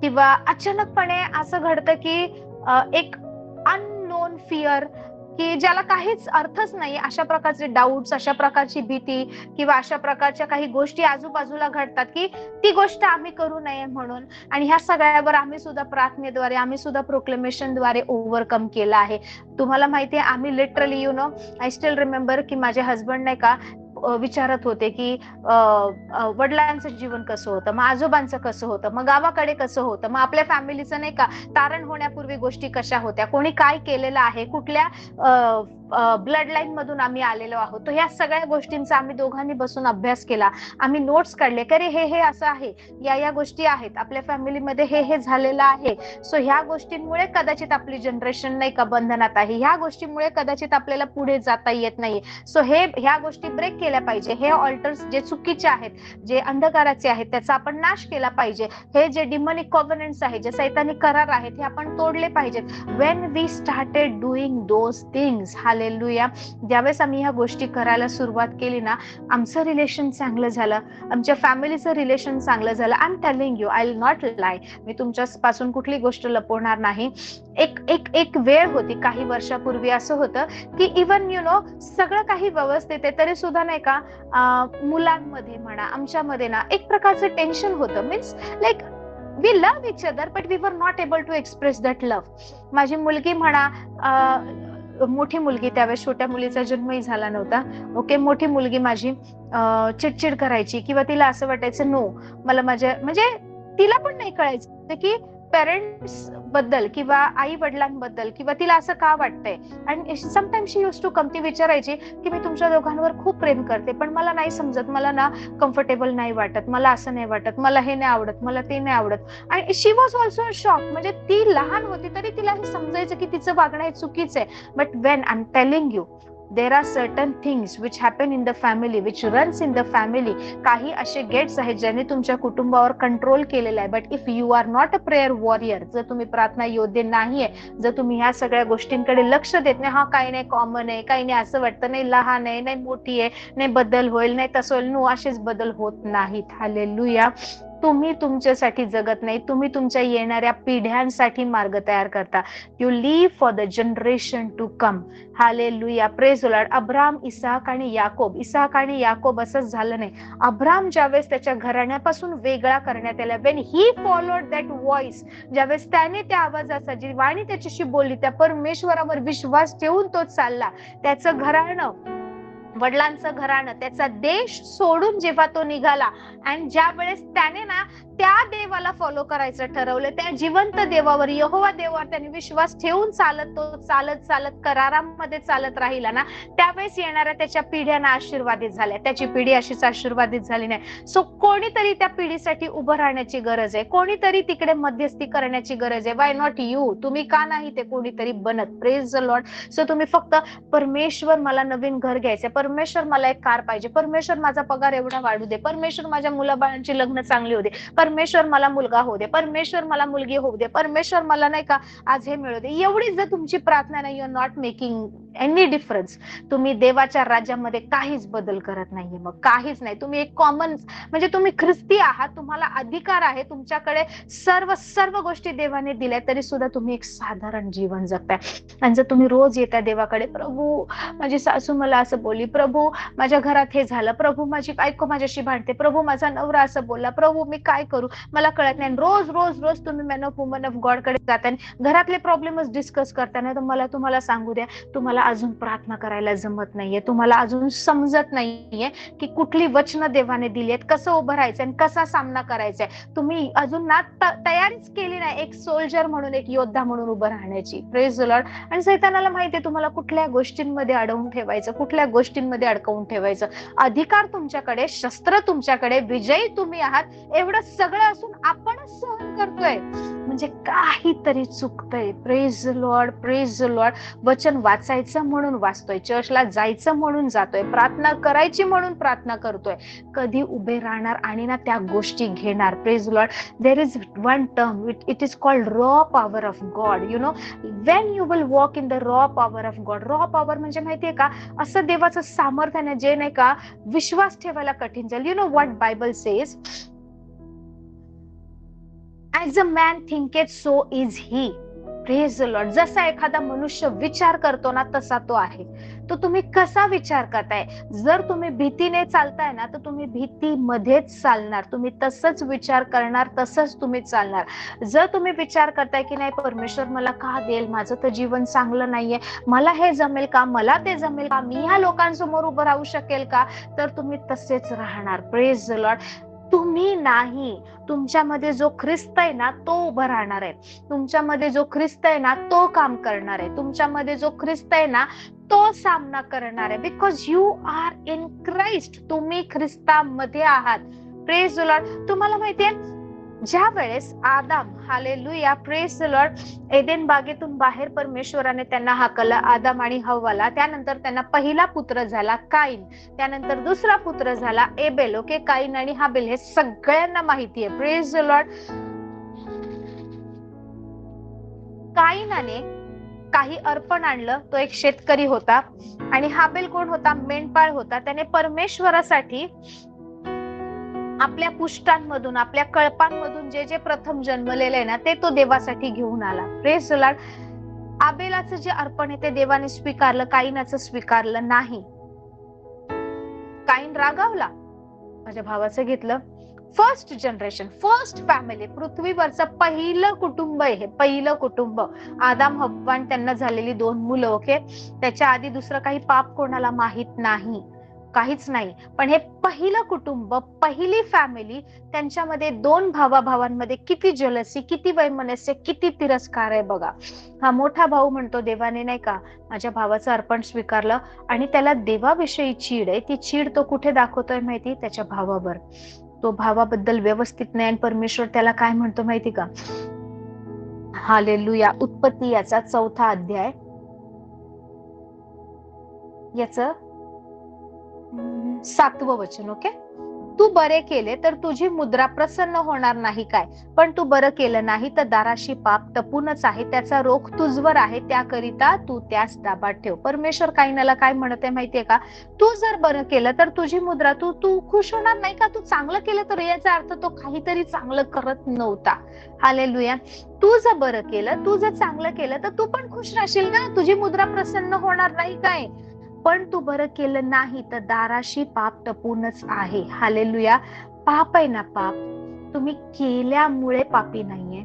किंवा अचानकपणे असं घडतं की एक अननोन फिअर, की ज्याला काहीच अर्थच नाही, अशा प्रकारचे डाऊट्स, अशा प्रकारची भीती, किंवा अशा प्रकारच्या काही गोष्टी आजूबाजूला घडतात की ती गोष्ट आम्ही करू नये म्हणून, आणि ह्या सगळ्यावर आम्ही सुद्धा प्रार्थनेद्वारे, आम्ही सुद्धा प्रोक्लेमेशनद्वारे ओव्हरकम केला आहे. तुम्हाला माहितीये, आम्ही literally you know, I still remember की माझे हजबंड नाही का विचारत होते की वडिलांचं जीवन कसं होतं, मग आजोबांचं कसं होतं, मग गावाकडे कसं होतं, मग आपल्या फॅमिलीचं नाही का तारण होण्यापूर्वी गोष्टी कशा होत्या, कोणी काय केलेलं आहे, कुठल्या ब्लड लाईन मधून आम्ही आलेलो आहोत. तर ह्या सगळ्या गोष्टींचा आम्ही दोघांनी बसून अभ्यास केला, आम्ही नोट्स काढले, की हे असं आहे, या गोष्टी आहेत आपल्या फॅमिलीमध्ये, हे झालेलं आहे. सो ह्या गोष्टींमुळे कदाचित आपली जनरेशन नाही का बंधनात आहे, ह्या गोष्टीमुळे कदाचित आपल्याला पुढे जाता येत नाही. सो ह्या गोष्टी ब्रेक केल्या पाहिजे, हे ऑल्टर्स जे चुकीचे आहेत, जे अंधकाराचे आहेत, त्याचा आपण नाश केला पाहिजे. हे जे डिमोनिक कॉव्हनंट्स आहेत, जे सैतानी करार आहेत, हे आपण तोडले पाहिजेत. When we started doing those things, hallelujah, ज्यावेळेस आम्ही ह्या गोष्टी करायला सुरुवात केली ना, आमचं रिलेशन चांगलं झालं, आमच्या फॅमिलीचं रिलेशन चांगलं झालं. I am telling you, I will not lie, मी तुमच्यापासून कुठली गोष्ट लपवणार नाही. एक वेळ होती, काही वर्षापूर्वी असं होतं की इवन यु नो सगळं काही व्यवस्थित आहे, तरी सुद्धा नाही का मुलांमध्ये म्हणा, आमच्यामध्ये ना एक प्रकारचं टेन्शन होतं. Means like we love each other, but we were not able to express that love. माझी मुलगी म्हणा, मोठी मुलगी, त्यावेळेस छोट्या मुलीचा जन्मही झाला नव्हता, ओके, मोठी मुलगी माझी चिडचिड करायची, किंवा तिला असं वाटायचं नो, मला माझ्या म्हणजे तिला पण नाही कळायचं की पेरेंट्स बद्दल किंवा आई वडिलांबद्दल, किंवा तिला असं का वाटतंय. आणि sometimes she used to come, ती विचारायची की मी तुमच्या दोघांवर खूप प्रेम करते, पण मला नाही समजत, मला ना कम्फर्टेबल नाही वाटत, मला असं नाही वाटत, मला हे नाही आवडत, मला ते नाही आवडत. आणि शी वॉज ऑल्सो शॉक, म्हणजे ती लहान होती तरी तिला हे समजायचं की तिचं वागणं हे चुकीचं आहे. But when I am telling you, there are certain things which happen in the family, which runs in the family. काही असे गेट्स आहेत ज्याने तुमच्या कुटुंबावर कंट्रोल केलेला आहे. But if you are not a prayer warrior, जर तुम्ही प्रार्थना योद्धे नाहीये, जर तुम्ही ह्या सगळ्या गोष्टींकडे लक्ष देत नाही, हा काही नाही, कॉमन आहे, काही नाही, असं वाटतं, नाही लहान आहे, नाही मोठी आहे, नाही बदल होईल, नाही तसं होईल, नो, असेच बदल होत नाहीत. हालेलुया. तुम्ही तुमच्यासाठी जगत नाही, तुम्ही तुमच्या येणाऱ्या पिढ्यांसाठी मार्ग तयार करता. You live for the generation to come. Hallelujah, praise the Lord. अब्राम, इसाक आणि याकोब असंच झालं नाही. अब्राम ज्यावेळेस त्याच्या घराण्यापासून वेगळा करण्यात आला, when he followed that voice, ज्यावेळेस त्याने त्या आवाजाचा, जी वाणी त्याच्याशी बोलली, त्या परमेश्वरावर विश्वास ठेवून तो चालला, त्याचं घराणं, वडिलांचं घराणं, त्याचा देश सोडून जेव्हा तो निघाला, आणि ज्या वेळेस त्याने ना त्या देवाला फॉलो करायचं ठरवलं, त्या जिवंत देवावर, यहोवा देवावर त्याने विश्वास ठेवून चालत करारामध्ये चालत राहिला ना, त्यावेळेस येणाऱ्या त्याच्या पिढ्यांना आशीर्वादित झाल्या. त्याची पिढी अशीच आशीर्वादित झाली नाही. सो कोणीतरी त्या पिढीसाठी उभं राहण्याची गरज आहे, कोणीतरी तिकडे मध्यस्थी करण्याची गरज आहे. Why not you? तुम्ही का नाही ते कोणीतरी बनत? Praise the Lord. सो तुम्ही फक्त, परमेश्वर मला नवीन घर घ्यायचंय, परमेश्वर मला एक कार पाहिजे, परमेश्वर माझा पगार एवढा वाढू दे, परमेश्वर माझ्या मुलाबाळांची लग्न चांगली होऊ दे, परमेश्वर मला मुलगा होऊ दे, परमेश्वर मला मुलगी होऊ दे, परमेश्वर मला नाही का आज हे मिळू दे, एवढी जर तुमची प्रार्थना नाही, you are not making any difference. तुम्ही देवाच्या राज्यामध्ये काहीच बदल करत नाहीये. मग काहीच नाही. तुम्ही एक कॉमन, म्हणजे तुम्ही ख्रिस्ती आहात, तुम्हाला अधिकार आहे, तुमच्याकडे सर्व गोष्टी देवाने दिल्या, तरी सुद्धा तुम्ही एक साधारण जीवन जगताय. आणि जर तुम्ही रोज येता देवाकडे, प्रभू माझी सासू मला असं बोलली, प्रभू माझ्या घरात हे झालं, प्रभू माझी बायको माझ्याशी भांडते, प्रभू माझा नवरा असं बोलला, प्रभू मी काय करू, मला कळत नाही, रोज रोज रोज तुम्ही man of woman of God कडे जाता, घरातले प्रॉब्लेमच डिस्कस करताना, तर मला तुम्हाला सांगू द्या, तुम्हाला अजून प्रार्थना करायला जमत नाहीये, तुम्हाला अजून समजत नाहीये की कुठली वचनं देवाने दिली आहेत, कसं उभं राहायचं आणि कसा सामना करायचा आहे. तुम्ही अजून ना तयारीच केली नाही एक सोल्जर म्हणून, एक योद्धा म्हणून उभं राहण्याची. Praise the Lord. आणि सैतानाला माहितीये तुम्हाला कुठल्या गोष्टींमध्ये अडवून ठेवायचं, कुठल्या गोष्टींमध्ये अडकवून ठेवायचं. अधिकार तुमच्याकडे, शस्त्र तुमच्याकडे, विजयी तुम्ही आहात, एवढं सगळं असून आपणच सहन करतोय, म्हणजे काहीतरी चुकतंय. Praise the Lord, praise the Lord. वचन वाचायचं म्हणून वाचतोय, चर्चला जायचं म्हणून जातोय, प्रार्थना करायची म्हणून प्रार्थना करतोय, कधी उभे राहणार आणि ना त्या गोष्टी घेणार. Praise the Lord. There is one term, it is called raw power of God. You know, Wien you will walk in the raw power of God. Raw power म्हणजे माहितीये का, असं देवाचं सामर्थ्याने जे नाही का विश्वास ठेवायला कठीण जाईल. You know what Bible says, as a man thinketh so is he. Praise the Lord. जसा एखादा मनुष्य विचार करतो ना, तसा तो आहे. तो तुम्ही कसा विचार करताय? जर तुम्ही भीतीने चालताय ना, तर तुम्ही भीतीमध्येच चालणार, तुम्ही तसंच विचार करणार, तसंच तुम्ही चालणार. जर तुम्ही विचार करताय की नाही, परमेश्वर मला का देईल, माझं तर जीवन चांगलं नाहीये, मला हे जमेल का, मला ते जमेल का, मी ह्या लोकांसमोर उभं राहू शकेल का, तर तुम्ही तसेच राहणार. Praise the Lord. तुम्ही नाही, तुमच्यामध्ये जो ख्रिस्त आहे ना, तो उभं राहणार आहे. तुमच्यामध्ये जो ख्रिस्त आहे ना, तो काम करणार आहे. तुमच्यामध्ये जो ख्रिस्त आहे ना, तो सामना करणार आहे. Because you are in Christ. तुम्ही ख्रिस्तामध्ये आहात. Praise the Lord. तुम्हाला माहितीये, ज्या वेळेस आदाम, hallelujah, praise the Lord, Eden बागेतून बाहेर परमेश्वराने त्यांना हाकललं, आदाम आणि हव्वाला. त्यानंतर त्यांना पहिला पुत्र झाला काईन, त्यानंतर दुसरा पुत्र झाला एबेल. ओके, काईन आणि हाबेल हे सगळ्यांना माहिती आहे. Praise the Lord. काईनाने काही अर्पण आणलं, तो एक शेतकरी होता, आणि हाबेल कोण होता? मेंढपाळ होता. त्याने परमेश्वरासाठी आपल्या पुष्टांमधून, आपल्या कळपांमधून जे जे प्रथम जन्मलेले आहे ना, ते तो देवासाठी घेऊन आला. Praise the Lord. आबेलाचं जे अर्पण आहे ते देवाने स्वीकारलं, काईनाचं स्वीकारलं नाही. काईन रागावला, माझ्या भावाचं घेतलं. फर्स्ट जनरेशन, फर्स्ट फॅमिली, पृथ्वीवरचं पहिलं कुटुंब आहे हे, पहिलं कुटुंब. आदाम, हव्वा आणि त्यांना झालेली 2 मुलं. ओके, त्याच्या आधी दुसरं काही पाप कोणाला माहित नाही, काहीच नाही. पण हे पहिलं कुटुंब, पहिली फॅमिली, त्यांच्यामध्ये 2 भावाभावांमध्ये किती जलसी, किती वैमनस्य, किती तिरस्कार आहे बघा. हा मोठा भाऊ म्हणतो, देवाने नाही का माझ्या भावाचं अर्पण स्वीकारलं, आणि त्याला देवाविषयी चीड आहे. ती चीड तो कुठे दाखवतोय माहिती? त्याच्या भावावर. तो भावाबद्दल व्यवस्थित नाही, आणि परमेश्वर त्याला काय म्हणतो माहिती का? हालेलुया. उत्पत्ती याचा 4था अध्याय, याच 7वं वचन. ओके, तू बरे केले तर तुझी मुद्रा प्रसन्न होणार नाही काय, पण तू बरं केलं नाही तर दाराशी पाप टपूनच आहे, त्याचा रोख तुझवर आहे, त्याकरिता तू त्यास दाबात ठेव. परमेश्वर कायनाला काय म्हणत आहे माहितीये का, तू जर बरं केलं तर तुझी मुद्रा, तू खुश होणार नाही का, तू चांगलं केलं तर याचा अर्थ तो काहीतरी चांगलं करत नव्हता. हालेलुया. तू जर बरं केलं, तू जर चांगलं केलं तर तू पण खुश राहशील ना, तुझी मुद्रा प्रसन्न होणार नाही काय, पण तू बरं केलं नाही तर दाराशी पाप टपूनच आहे. हालेलुया. पाप आहे ना, पाप तुम्ही केल्यामुळे पापी नाहीये.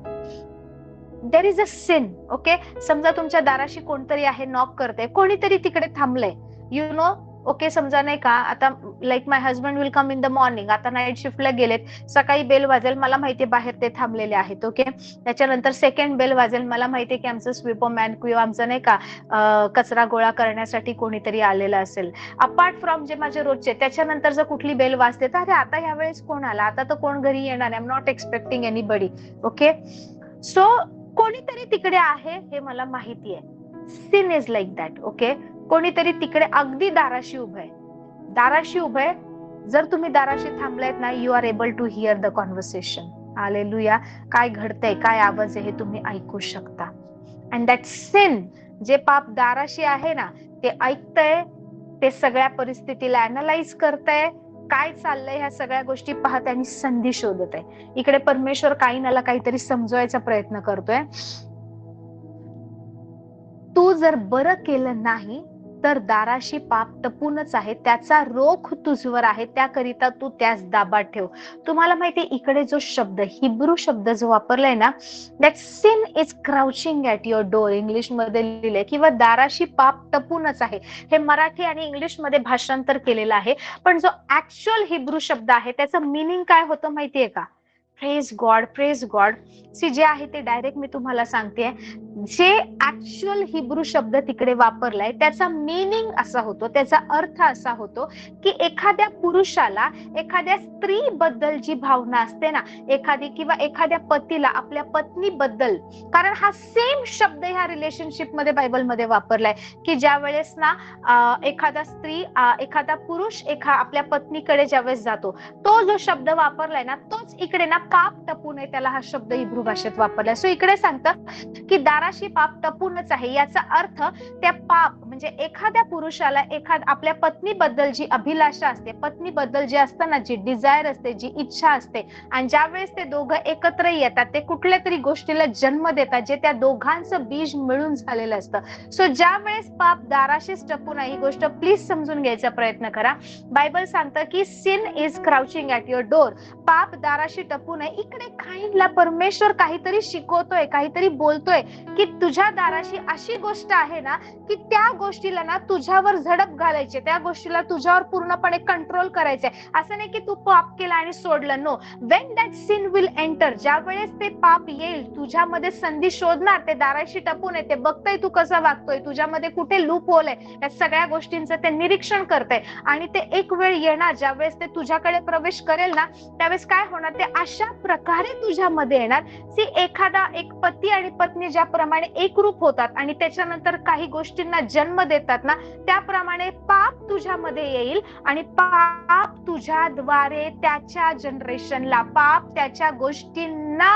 There is a sin. Okay, समजा तुमच्या दाराशी कोणतरी आहे, नॉक करते, कोणीतरी तिकडे थांबलंय, यु नो. ओके, समजा नाही का, आता like my husband will come in the morning, आता नाईट शिफ्टला गेलेत, सकाळी बेल वाजेल, मला माहितीये बाहेर ते थांबलेले आहेत. ओके, त्याच्यानंतर सेकंड बेल वाजेल, मला माहितीये की आमचं स्वीपरमॅन किंवा आमचं नाही का कचरा गोळा करण्यासाठी कोणीतरी आलेलं असेल. अपार्ट फ्रॉम जे माझे रोजचे, त्याच्यानंतर जर कुठली बेल वाजते तर अरे आता ह्यावेळेस कोण आला, आता तर कोण घरी येणार, I am not expecting anybody. Okay, so कोणीतरी तिकडे आहे हे मला माहिती आहे. Sin is like that. Okay, कोणीतरी तिकडे अगदी दाराशी उभं आहे. जर तुम्ही दाराशी थांबलायत ना, you are able to hear the conversation. Hallelujah. काय घडतंय, काय आवाज आहे हे तुम्ही ऐकू शकता. अँड दॅट सिन, जे पाप दाराशी आहे ना, ते ऐकतंय, ते सगळ्या परिस्थितीला अॅनलाइज करतंय, काय चाललंय ह्या सगळ्या गोष्टी पाहत आणि संधी शोधत आहे. इकडे परमेश्वर काहीनाला काहीतरी समजवायचा प्रयत्न करतोय. तू जर बरं केलं नाही तर दाराशी पाप टपूनच आहे, त्याचा रोख तुझवर आहे, त्याकरिता तू त्यास दाबात ठेव. तुम्हाला माहितीये इकडे जो शब्द, हिब्रू शब्द जो वापरलाय ना, that sin is crouching at your door, English मध्ये लिहिलंय, किंवा दाराशी पाप टपूनच आहे. हे मराठी आणि इंग्लिश मध्ये भाषांतर केलेलं आहे, पण जो ऍक्च्युअल हिब्रू शब्द आहे त्याचं मिनिंग काय होतं माहितीये का? Praise God, praise God. See जे आहे ते डायरेक्ट मी तुम्हाला सांगते, जे ऍक्च्युअल हिब्रू शब्द तिकडे वापरलाय त्याचा मीनिंग असा होतो, त्याचा अर्थ असा होतो की एखाद्या पुरुषाला एखाद्या स्त्री बद्दल जी भावना असते ना, एखादी किंवा एखाद्या पतीला आपल्या पत्नी बद्दल, कारण हा सेम शब्द ह्या रिलेशनशिप मध्ये बायबलमध्ये वापरलाय की ज्या वेळेस ना एखादा स्त्री, एखादा पुरुष आपल्या पत्नीकडे ज्यावेळेस जातो, तो जो शब्द वापरलाय ना, तोच इकडे ना पाप टपू नये त्याला हा शब्द हिब्रू भाषेत वापरलाय. सो इकडे सांगतं की दाराशी पाप टपूनच आहे, याचा अर्थ त्या पाप म्हणजे एखाद्या पुरुषाला आपल्या पत्नीबद्दल जी अभिलाषा असते, पत्नीबद्दल जे असतं ना, जी डिझायर असते, जी इच्छा असते, आणि ज्या वेळेस ते दोघं एकत्र येतात, ते कुठल्या तरी गोष्टीला जन्म देतात, जे त्या दोघांचं बीज मिळून झालेलं असतं. सो ज्या वेळेस पाप दाराशीच टपून आहे, ही गोष्ट प्लीज समजून घ्यायचा प्रयत्न करा. बायबल सांगतं की sin is crouching at your door, पाप दाराशी टपून आहे. इकडे काहींना परमेश्वर काहीतरी शिकवतोय, काहीतरी बोलतोय की तुझ्या दाराशी अशी गोष्ट आहे ना की त्या गोष्टीला ना तुझ्यावर झडप घालायची, त्या गोष्टीला तुझ्यावर पूर्णपणे कंट्रोल करायचंय. असं नाही की तू पाप केला आणि सोडलं. No, when that sin will enter, ज्या वेळेस ते पाप येईल, तुझ्यामध्ये संधी शोधणार, ते दाराशी टपून आहे, ते बघतय तू कसा वागतोय, तुझ्यामध्ये कुठे लूप होल आहे, या सगळ्या गोष्टींचं ते निरीक्षण करतंय. आणि ते एक वेळ येणार ज्यावेळेस ते तुझ्याकडे प्रवेश करेल ना, त्यावेळेस काय होणार, ते अशा प्रकारे तुझ्यामध्ये येणार की एक पती आणि पत्नी ज्याप्रमाणे एकरूप होतात आणि त्याच्यानंतर काही गोष्टींना जन्म देतात ना, त्याप्रमाणे पाप तुझ्यामध्ये येईल आणि पाप तुझ्याद्वारे त्याच्या जनरेशनला, पाप त्याच्या गोष्टींना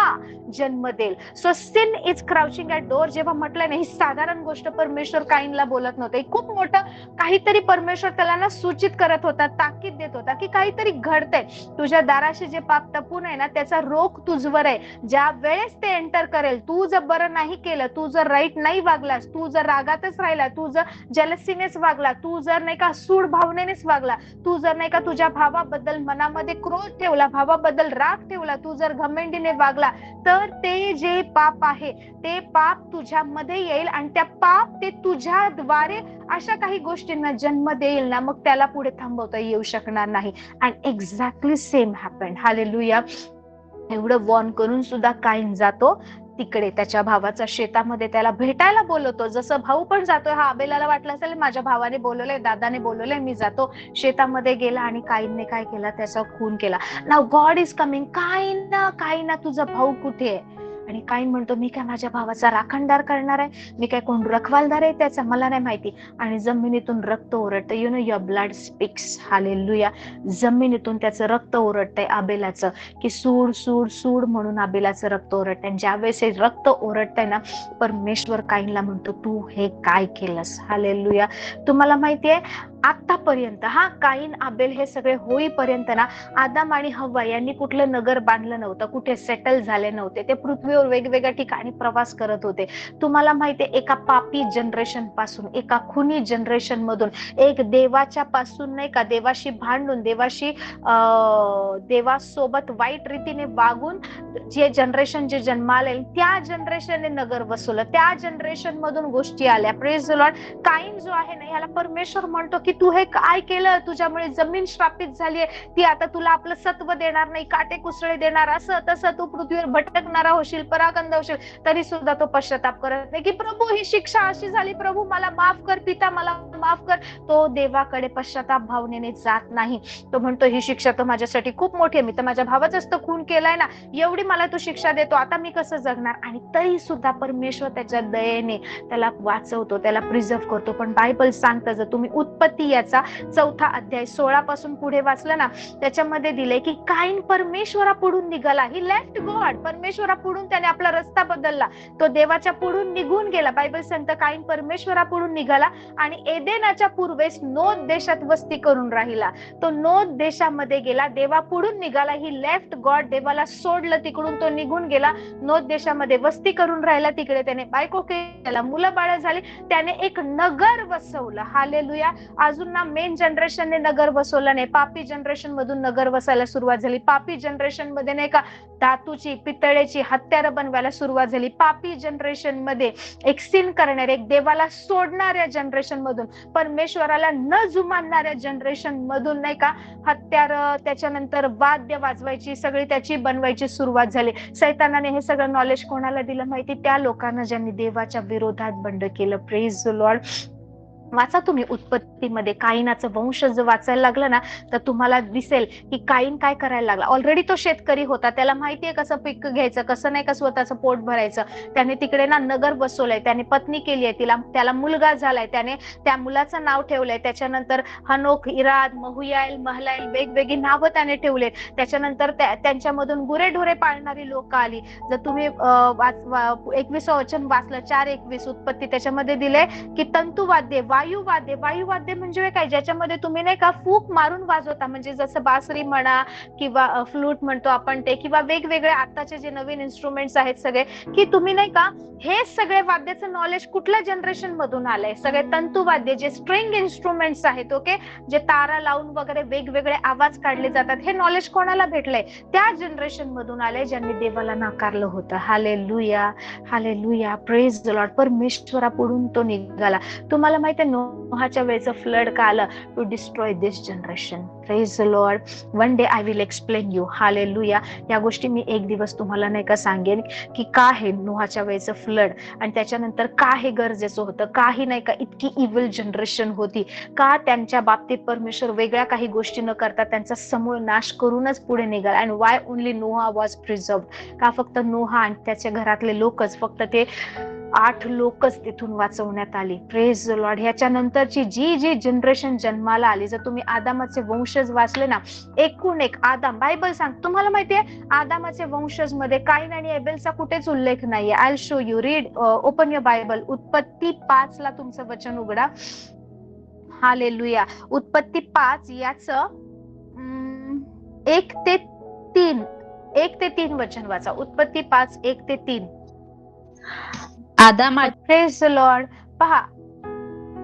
जन्म देईल. So sin is crouching at door जेव्हा म्हटलं नाही, साधारण गोष्ट परमेश्वर काहींना बोलत नव्हते, खूप मोठं काहीतरी परमेश्वर त्याला ना सूचित करत होता, ताकीद देत होता की काहीतरी घडतंय. तुझ्या दाराशी जे पाप टपून आहे ना, त्याचा रोख तुझवर आहे. ज्या वेळेस ते एंटर करेल, तू जर बरं नाही केलं, तू जर राईट नाही वागलास, तू जर रागातच राहिला, तू जर जलसीनेच वागला, तू जर नाही का सूड भावनेनेच वागला, तू जर नाही का तुझ्या भावाबद्दल मनामध्ये क्रोध ठेवला, भावाबद्दल राग ठेवला, तू जर घमेंडीने वागला, तर ते जे पाप आहे ते पाप तुझ्यामध्ये येईल आणि त्या पाप ते तुझ्याद्वारे अशा काही गोष्टींना जन्म देईल ना, मग त्याला पुढे थांबवता येऊ शकणार नाही. And exactly same happened. Hallelujah. एवढं वॉर्न करून सुद्धा काईन जातो तिकडे त्याच्या भावाच्या शेतामध्ये, त्याला भेटायला बोलवतो. जसं भाऊ पण जातोय, हा आबेलाला वाटलं असेल माझ्या भावाने बोलवलंय, दादाने बोलवलंय, मी जातो. शेतामध्ये गेला आणि काईनने काय केला, त्याचा खून केला. Now God is coming. Cain तुझा भाऊ कुठे आहे? आणि काईन म्हणतो मी काय माझ्या भावाचा राखणदार करणार आहे, मी काय कोण रखवालदार आहे त्याचा, मला नाही माहिती. आणि जमिनीतून रक्त ओरडतं. You know your blood speaks. Hallelujah. जमिनीतून त्याचं रक्त ओरडतंय आबेलाचं, की सूड सूड सूड म्हणून आबेलाचं रक्त ओरडतंय. ज्यावेळेस हे रक्त ओरडतंय ना, परमेश्वर काईनला म्हणतो तू हे काय केलंस. हालेलुया. तुम्हाला माहितीये आतापर्यंत काईन आबेल हे सगळे होईपर्यंत ना, आदाम आणि हव्वा यांनी कुठलं नगर बांधलं नव्हतं, कुठे सेटल झाले नव्हते. ते पृथ्वीवर वेगवेगळ्या ठिकाणी प्रवास करत होते. तुम्हाला माहितीये एका पापी जनरेशन पासून, एका खुनी जनरेशन मधून, एक देवाच्या पासून नाही का, देवाशी भांडून, देवासोबत वाईट रीतीने वागून जे जनरेशन जे जन्माला येईल, त्या जनरेशनने नगर वसवलं, त्या जनरेशन मधून गोष्टी आल्या. Praise the Lord. काईन जो आहे ना, ह्याला परमेश्वर म्हणतो की तू हे काय केलं, तुझ्यामुळे जमीन श्रापित झालीये, ती आता तुला आपलं सत्व देणार नाही, काटे कुसळे देणार, असं तसं तू पृथ्वीवर भटकणारा होशील, परागंद होशील. तरी सुद्धा तो पश्चाताप करत नाही की प्रभू ही शिक्षा अशी झाली, प्रभू मला माफ कर, पिता मला माफ कर. तो देवाकडे पश्चाताप भावनेने जात नाही. तो म्हणतो ही शिक्षा तर माझ्यासाठी खूप मोठी आहे, मी तर माझ्या भावाचाच तर खून केलाय ना, एवढी मला तू शिक्षा देतो, आता मी कसं जगणार. आणि तरी सुद्धा परमेश्वर त्याच्या दयेने त्याला वाचवतो, त्याला प्रिझर्व करतो. पण बायबल सांगतं, जर तुम्ही उत्पत्ती याचा 4 अध्याय 16 पासून पुढे वाचलं ना, त्याच्यामध्ये दिले की काईन परमेश्वरापुढून निघाला. ही लेफ्ट गॉड. परमेश्वरापुढून त्याने आपला रस्ता बदलला, तो देवाच्या पुढून निघून गेला. बायबल सांगतं काईन परमेश्वरापुढून निघाला आणि एदेनाच्या पूर्वेस नोद देशात वस्ती करून राहिला. तो नोद देशामध्ये गेला, देवापुढून निघाला. ही लेफ्ट गॉड. देवाला सोडलं, तिकडून तो निघून गेला, नोद देशामध्ये वस्ती करून राहिला. तिकडे त्याने बायको केली, त्याला मुलं बाळ झाली, त्याने एक नगर वसवलं. हालेलुया. अजून ना मेन जनरेशनने नगर वसवलं नाही, पापी जनरेशन मधून नगर वसायला सुरुवात झाली. पापी जनरेशन मध्ये नाही का धातूची पितळेची हत्यारं बनवायला सुरुवात झाली. पापी जनरेशन मध्ये एक सिन करणारे, एक देवाला सोडणाऱ्या जनरेशन मधून, परमेश्वराला न जुमानणाऱ्या जनरेशन मधून नाही का हत्यार, त्याच्यानंतर वाद्य वाजवायची सगळी त्याची बनवायची सुरुवात झाली. सैतानाने हे सगळं नॉलेज कोणाला दिलं माहिती? त्या लोकांना ज्यांनी देवाच्या विरोधात बंड केलं. Praise the Lord. वाचा तुम्ही उत्पत्तीमध्ये काईनाचं वंश जर वाचायला लागलं ना, तर तुम्हाला दिसेल की काईन काय करायला लागला. ऑलरेडी तो शेतकरी होता, त्याला माहितीये कसं पीक घ्यायचं, कसं नाही का स्वतःचं पोट भरायचं. त्याने तिकडे ना नगर बसवलंय, त्याने पत्नी केली आहे, त्याला मुलगा झालाय, त्याने त्या मुलाचं नाव ठेवलंय. त्याच्यानंतर हनोक, इराद, महुयाल, महलायल, वेगवेगळी नावं त्याने ठेवलेत. त्याच्यानंतर त्यांच्यामधून गुरेढोरे पाळणारी लोक आली. जर तुम्ही 21 वचन वाचलं, 4:21 उत्पत्ती, त्याच्यामध्ये दिले की तंतुवाद्य, वायुवाद्य म्हणजे काय, ज्याच्यामध्ये तुम्ही नाही का फूक मारून वाजवता, म्हणजे जसं बासरी म्हणा किंवा फ्लूट म्हणतो आपण ते, किंवा वेगवेगळे आताचे जे नवीन इन्स्ट्रुमेंट्स आहेत सगळे, की तुम्ही नाही का हे सगळे वाद्याचं नॉलेज कुठल्या जनरेशन मधून आलंय? सगळे तंतुवाद्य जे स्ट्रिंग इन्स्ट्रुमेंट्स आहेत, ओके, जे तारा लावून वगैरे वेगवेगळे आवाज काढले जातात, हे नॉलेज कोणाला भेटलंय? त्या जनरेशन मधून आलंय ज्यांनी देवाला नाकारलं होतं. Hallelujah, hallelujah, praise the Lord. परमेश्वरापुढून तो निघाला. तुम्हाला माहिती आहे नोहाच्या वेळेचं फ्लड का आलं? To destroy this generation. Praise the Lord. One day I will explain you. Hallelujah. या गोष्टी मी एक दिवस तुम्हाला नाही का सांगेन की का हे नोहाच्या वेळेचं फ्लड, आणि त्याच्यानंतर का हे गरजेचं होतं, काही नाही का इतकी इव्हिल जनरेशन होती, का त्यांच्या बाबतीत परमेश्वर वेगळ्या काही गोष्टी न करता त्यांचा समूळ नाश करूनच पुढे निघाला. And why only Noah was preserved? का फक्त नोहा आणि त्याच्या घरातले लोकच, फक्त ते 8 लोकच तिथून वाचवण्यात आली. Praise the Lord. ह्याच्या नंतरची जी जनरेशन जन्माला आली, जर तुम्ही आदामाचे वंशज वाचले ना, एकूण एक आदाम, बायबल सांग, तुम्हाला माहितीये आदामाचे वंशज मध्ये काईन आणि एबेलचा कुठेच उल्लेख नाहीये. I show you. Read, open your Bible. उत्पत्ती 5 ला तुमचं वचन उघडा. हालेलुया. उत्पत्ती 5 याचं 1 ते 3 वचन वाचा. उत्पत्ती 5 1 ते 3. Praise the Lord. पहा,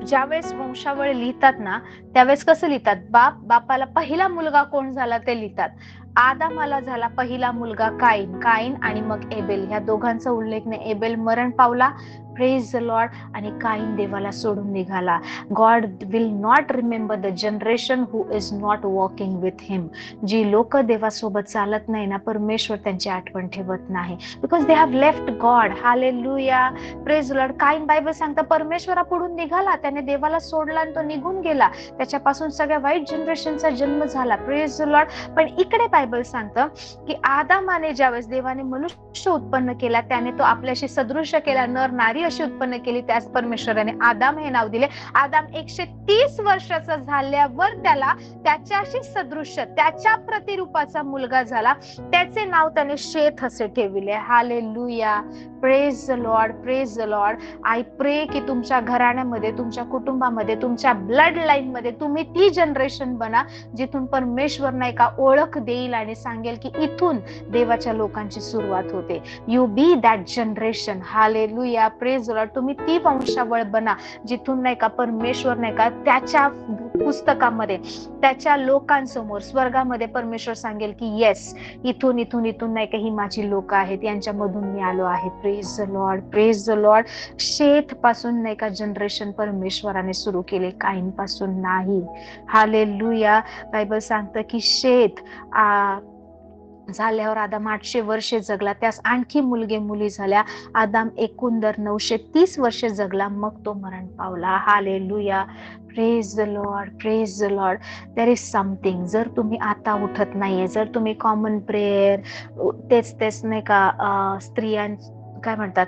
ज्यावेळेस वंशावळ लिहितात ना, त्यावेळेस कसं लिहितात? बापाला पहिला मुलगा कोण झाला ते लिहितात. आदामाला झाला पहिला मुलगा काईन आणि मग एबेल. ह्या दोघांचा उल्लेख नाही. एबेल मरण पावला, प्रेज द लॉर्ड. आणि काईन देवाला सोडून निघाला. God will not remember the generation who is not walking with him. जी लोक देवासोबत चालत नाही ना, परमेश्वर त्यांची आठवण ठेवत नाही, because they have left God. Hallelujah, praise the Lord. Kine, Bible सांगतं, परमेश्वरापुढून निघाला, त्याने देवाला सोडला आणि तो निघून गेला. त्याच्यापासून सगळ्या वाईट जनरेशनचा जन्म झाला. Praise the Lord. पण इकडे बायबल सांगतं की आदामाने ज्यावेळेस देवाने मनुष्य उत्पन्न केला, त्याने तो आपल्याशी सदृश्य केला, नर नारी अशी उत्पन्न केली. त्याच परमेश्वराने आदाम हे नाव दिले. आदाम 130 वर्षाचा झाल्यावर त्याला त्याच्याशी सदृश्य, त्याच्या प्रतिरूपाचा मुलगा झाला. त्याचे नाव त्याने शेथ असे ठेवले. Hallelujah, praise the Lord, praise the Lord. I प्रे की तुमच्या घराण्यामध्ये, तुमच्या कुटुंबामध्ये, तुमच्या ब्लड लाईन मध्ये तुम्ही ती जनरेशन बना जिथून परमेश्वर नाही का ओळख देईल आणि सांगेल की इथून देवाच्या लोकांची सुरुवात होते. You be that generation. Hallelujah, praise the Lord. तुम्ही ती वंशावळ बना जिथून नाही का परमेश्वर नाही का त्याच्या पुस्तकामध्ये, त्याच्या लोकांसमोर, स्वर्गामध्ये परमेश्वर सांगेल की येस, इथून इथून इथून नाही का ही माझी लोक आहेत, यांच्यामधून मी आलो आहे. Praise the Lord, praise the Lord. Seth पासून नाही का जनरेशन परमेश्वराने सुरू केले, काईन पासून नाही. हालेलुया. बायबल सांगतं की शेथ झाल्यावर आदाम 800 वर्षे जगला, त्यास आणखी मुलगे मुली झाल्या. आदाम एकूंदर 930 वर्षे जगला, मग तो मरण पावला. Hallelujah, praise the Lord, praise the Lord. There is something. जर तुम्ही आता उठत नाहीये, जर तुम्ही कॉमन प्रेयर तेच नाही का स्त्रियां काय म्हणतात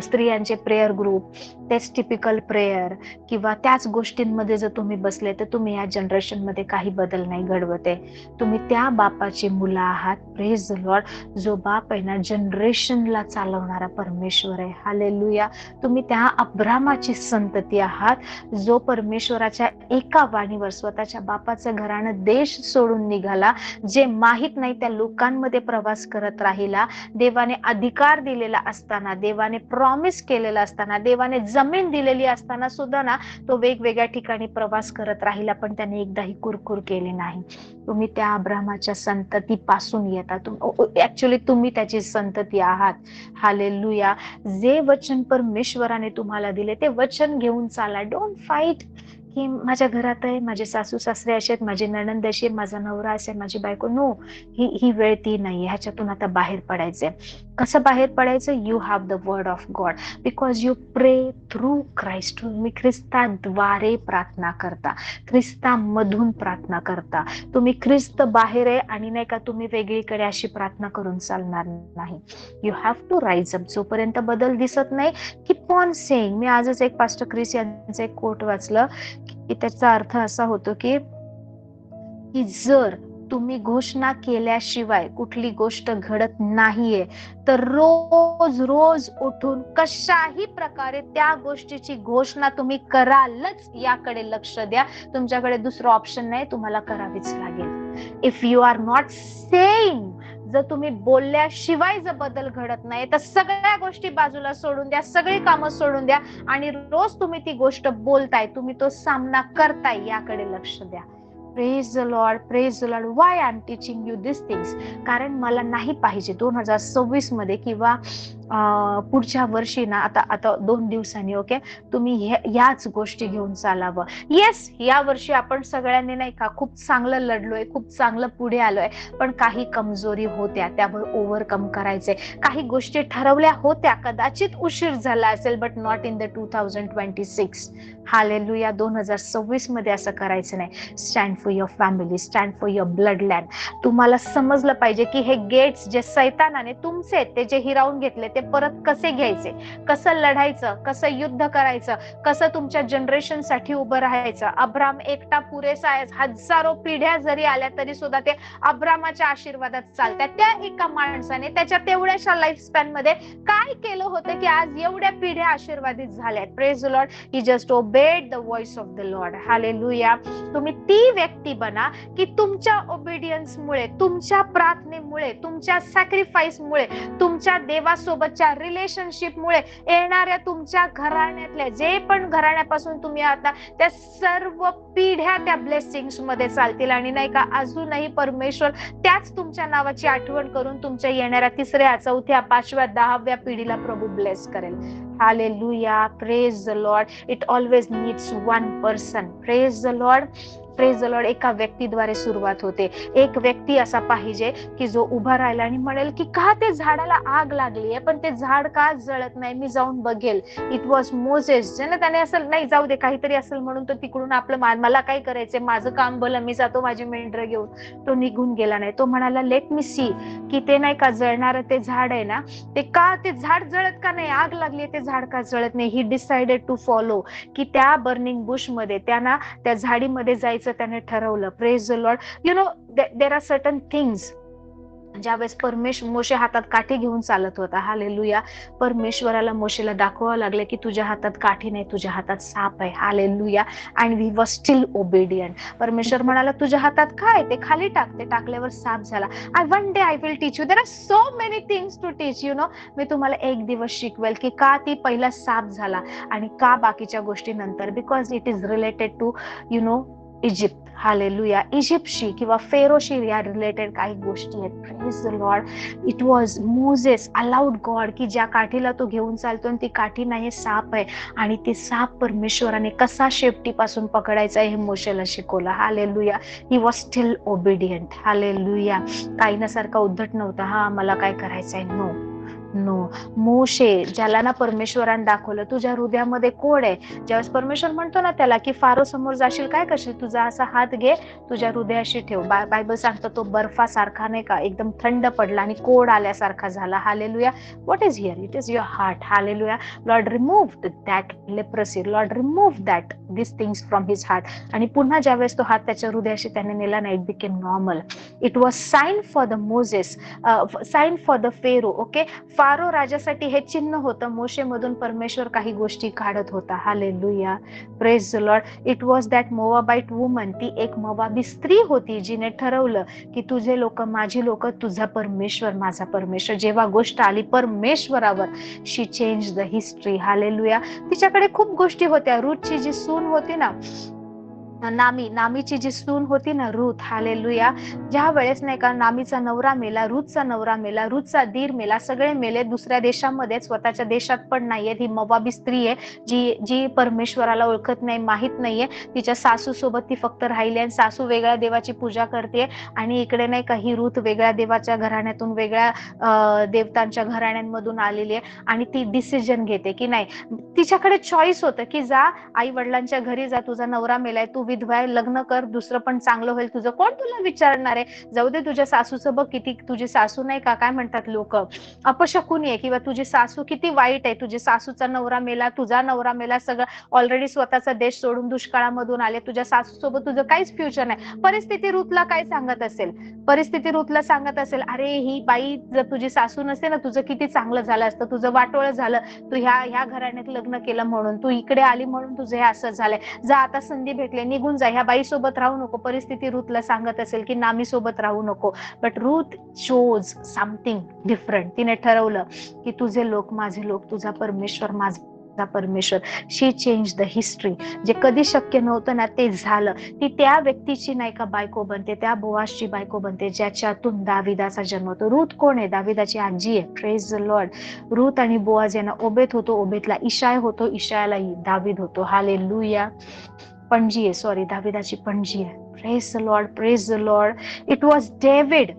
स्त्रियांचे प्रेयर ग्रुप, तेच टिपिकल प्रेयर किंवा त्याच गोष्टींमध्ये जर तुम्ही बसले तर तुम्ही या जनरेशन मध्ये काही बदल नाही घडवते. तुम्ही त्या बापाची मुलं आहात. Praise the Lord. जो बाप आहे ना, जनरेशनला चालवणारा परमेश्वर आहे. हालेलुया. तुम्ही त्या अब्रामाची संतती आहात जो परमेश्वराच्या एका वाणीवर स्वतःच्या बापाचं घराणं देश सोडून निघाला. जे माहित नाही त्या लोकांमध्ये प्रवास करत राहिला. देवाने अधिकार दिलेला असताना, देवाने प्रॉमिस केलेला असताना, देवाने जमीन दिलेली असताना सुद्धा ना तो वेगवेगळ्या ठिकाणी प्रवास करत राहिला, पण त्याने एकदाही कुरकुर केली नाही. तुम्ही त्या अब्रामाच्या संतती पासून येतात. ऍक्च्युली तुम्ही त्याची संतती आहात. हालेलुया. जे वचन परमेश्वराने तुम्हाला दिले ते वचन घेऊन चाला. डोंट फाईट की माझ्या घरात आहे, माझे सासू सासरे असे आहेत, माझी नणंद अशी आहे, माझा नवरा असेल, माझी बायको. नो, ही वेळ ती नाहीये. ह्याच्यातून आता बाहेर पडायचंय. कसं बाहेर पडायचं? You have the word of God, because you प्रे थ्रू क्राइस्ट. तुम्ही ख्रिस्ताद्वारे प्रार्थना करता, ख्रिस्तामधून प्रार्थना करता. तुम्ही ख्रिस्त बाहेर आहे आणि नाही का तुम्ही वेगळीकडे अशी प्रार्थना करून चालणार नाही. You have to rise up. जोपर्यंत बदल दिसत नाही, कीप ऑन सेइंग. मी आजच एक पास्टर क्रिस यांचं एक कोट वाचलं की त्याचा अर्थ असा होतो की जर तुम्ही घोषणा केल्याशिवाय कुठली गोष्ट घडत नाहीये तर रोज रोज उठून कशाही प्रकारे त्या गोष्टीची घोषणा तुम्ही करालच, याकडे लक्ष द्या. तुमच्याकडे दुसरं ऑप्शन नाही, तुम्हाला करावीच लागेल. If you are not saying, जर तुम्ही बोलल्याशिवाय जर बदल घडत नाही तर सगळ्या गोष्टी बाजूला सोडून द्या, सगळी कामं सोडून द्या आणि रोज तुम्ही ती गोष्ट बोलताय, तुम्ही तो सामना करताय, याकडे लक्ष द्या. Praise the Lord, praise the Lord. Y I am teaching you this things? कारण मला नाही पाहिजे 2026 मध्ये किंवा पुढच्या वर्षी ना, आता 2 दिवसांनी, ओके, तुम्ही याच गोष्टी घेऊन चालावं. येस, या वर्षी आपण सगळ्यांनी नाही का खूप चांगलं लढलोय, खूप चांगलं पुढे आलोय, पण काही कमजोरी होत्या, त्यावर ओव्हरकम करायचे. काही गोष्टी ठरवल्या होत्या, कदाचित उशीर झाला असेल, but not in the 2026. Hallelujah. 2026 मध्ये असं करायचं नाही. Stand for your family, stand for your blood land. तुम्हाला समजलं पाहिजे की हे गेट्स जे सैतानाने तुमचे ते जे हिरावून घेतले ते परत कसे घ्यायचे, कसं लढायचं, कसं युद्ध करायचं, कसं तुमच्या जनरेशन साठी उभं राहायचं. अब्राम एकटा पुरेसा आहे. हजारो पिढ्या जरी आल्या तरी सुद्धा ते अब्रामाच्या आशीर्वादात चालतात. त्या एका माणसाने त्याच्या तेवढ्याशा लाईफ स्पॅन मध्ये काय केलं होतं की आज एवढ्या पिढ्या आशीर्वादित झाल्यात. Praise the Lord. He just obeyed the voice of the Lord. Hallelujah. तुम्ही ती व्यक्ती बना की तुमच्या ओबेडियन्स मुळे, तुमच्या प्रार्थनेमुळे, तुमच्या सॅक्रिफाईस मुळे, तुमच्या देवासोबत सोबतच्या रिलेशनशिपमुळे येणाऱ्या तुमच्या घराण्यातल्या जे पण घराण्यापासून तुम्ही आता त्या सर्व पिढ्या त्या ब्लेसिंग्स मध्ये चालतील. आणि नाही का, अजूनही परमेश्वर त्याच तुमच्या नावाची आठवण करून तुमच्या येणाऱ्या 3ऱ्या 4थ्या 5व्या 10व्या पिढीला प्रभू ब्लेस करेल. Hallelujah, praise the Lord. It always needs one person. Praise the Lord, praise the Lord. एका व्यक्तीद्वारे सुरुवात होते. एक व्यक्ती असा पाहिजे की जो उभा राहिला आणि म्हणेल की का ते झाडाला आग लागली आहे पण ते झाड का जळत नाही, मी जाऊन बघेल. इट वॉज मोसेस, ज्याने त्याने असं नाही जाऊ दे काहीतरी असेल म्हणून तो तिकडून आपलं मला काय करायचंय, माझं काम भलं, मी जातो माझी मेंढरं घेऊन. तो निघून गेला नाही. तो म्हणाला लेट मी सी की ते नाही का जळणारं ते झाड आहे ना, ते का ते झाड जळत का नाही, आग लागली ते झाड का जळत नाही. ही डिसाइडेड टू फॉलो, की त्या बर्निंग बुश मध्ये त्यांना त्या झाडीमध्ये जायचं त्याने ठरवलं. Praise the Lord. You know, there are certain things. ज्यावेळेस मोशे हातात काठी घेऊन चालत होता, हालेलुया, परमेश्वराला मोशेला दाखवावं लागलं की तुझ्या हातात काठी नाही, तुझ्या हातात साप आहे. Hallelujah. And we were still obedient. परमेश्वर म्हणाला तुझ्या हातात काय, ते खाली टाक. ते टाकल्यावर साप झाला. One day I will teach you. There are so many things to teach. You know, मी तुम्हाला एक दिवस शिकवेल की का ती पहिला साप झाला आणि का बाकीच्या गोष्टी नंतर. Because it is related to you know Egypt. Hallelujah. इजिप्तशी किंवा फेरोशी या रिलेटेड काही गोष्टी आहेत. Praise the Lord. It was Moses allowed God की ज्या काठीला तो घेऊन चालतो ती काठी नाही, साप आहे. आणि ते साप परमेश्वराने कसा शेपटीपासून पकडायचा हे मोशेला शिकवलं. Hallelujah. He was still obedient. Hallelujah. काहीनासारखा उद्धट नव्हता, हा मला काय करायचंय, नो नो. मोशे, ज्याला ना परमेश्वराने दाखवलं तुझ्या हृदयामध्ये कोड आहे. ज्यावेळेस परमेश्वर म्हणतो ना त्याला की फारो समोर जाशील काय करशील, तुझा असा हात घे, तुझ्या हृदयाशी ठेव. बायबल सांगतो तो बर्फासारखा नाही का एकदम थंड पडला आणि कोड आल्यासारखा झाला. Hallelujah. What is here, it is your heart. Hallelujah. Lord remove that leprosy, Lord remove that this things from his heart. आणि पुन्हा ज्यावेळेस तो हात त्याच्या हृदयाशी त्याने नेला ना, it became normal. It was sign for the Moses, sign for the Pharaoh. Okay, Pharaoh राजासाठी हे चिन्ह होतं. मोशेमधून परमेश्वर काही गोष्टी काढत होता. Hallelujah. Praise the Lord. It was that Moabite woman. ती एक मोवाबी स्त्री होती जिने ठरवलं की तुझे लोक माझी लोक, तुझा परमेश्वर माझा परमेश्वर. जेव्हा गोष्ट आली परमेश्वरावर, शी चेंज द हिस्ट्री. हालेलुया. तिच्याकडे खूप गोष्टी होत्या. रूथची जी सून होती ना, नामीची जी सून होती ना, रूथ. हालेलुया. ज्या वेळेस नाही का नामीचा नवरा मेला, रूथचा नवरा मेला, रूथचा दीर मेला, सगळे मेले दुसऱ्या देशामध्ये, स्वतःच्या देशात पण नाहीये. ही मोवाबी स्त्री आहे जी परमेश्वराला ओळखत नाही, माहित नाहीये. तिच्या सासू सोबत ती फक्त राहिली आणि सासू वेगळ्या देवाची पूजा करते आणि इकडे नाही का ही रूथ वेगळ्या देवाच्या घराण्यातून, वेगळ्या देवतांच्या घराण्यांमधून आलेली आहे. आणि ती डिसिजन घेते की नाही, तिच्याकडे चॉईस होतं की जा आई वडिलांच्या घरी जा, तुझा नवरा मेलाय, तू विधवा आहे, लग्न कर, दुसरं पण चांगलं होईल तुझं, कोण तुला विचारणार आहे. जाऊ दे, तुझ्या सासूचं बघ किती, तुझी सासू नाही का काय म्हणतात लोक अपशकुनी आहे, किंवा तुझी सासू किती वाईट आहे, तुझ्या सासूचा नवरा मेला, तुझा नवरा मेला, सगळं ऑलरेडी स्वतःचा देश सोडून दुष्काळामधून आले, तुझ्या सासू सोबत तुझं काहीच फ्युचर नाही. परिस्थिती रूथला काय सांगत असेल, परिस्थिती रूथला सांगत असेल, अरे ही बाई जर तुझी सासू नसते ना, तुझं किती चांगलं झालं असतं, तुझं वाटोळं झालं, तू ह्या घराण्यात लग्न केलं म्हणून, तू इकडे आली म्हणून तुझं हे असं झालंय, जा आता संधी भेटले निघून जा, ह्या बाई सोबत राहू नको. परिस्थिती रूथला सांगत असेल की नामी सोबत राहू नको. But Ruth chose something different. तिने ठरवलं की तुझे लोक माझे लोक, तुझा परमेश्वर माझा परमेश्वर. शी चेंज द हिस्ट्री. जे कधी शक्य नव्हतं ना ते झालं. ती त्या व्यक्तीची नाही का बायको बनते, त्या बोआजची बायको बनते ज्याच्यातून दाविदाचा जन्म होतो. रूथ कोण आहे, दाविदाची आजी आहे. Praise the Lord. रूथ आणि बोआज यांना ओबेत होतो, ओबेतला इशाय होतो, इशायाला दावीद होतो. हालेलुया. पणजी आहे, सॉरी, दाविदाची पणजी आहे. Praise the Lord, praise the Lord. It was David.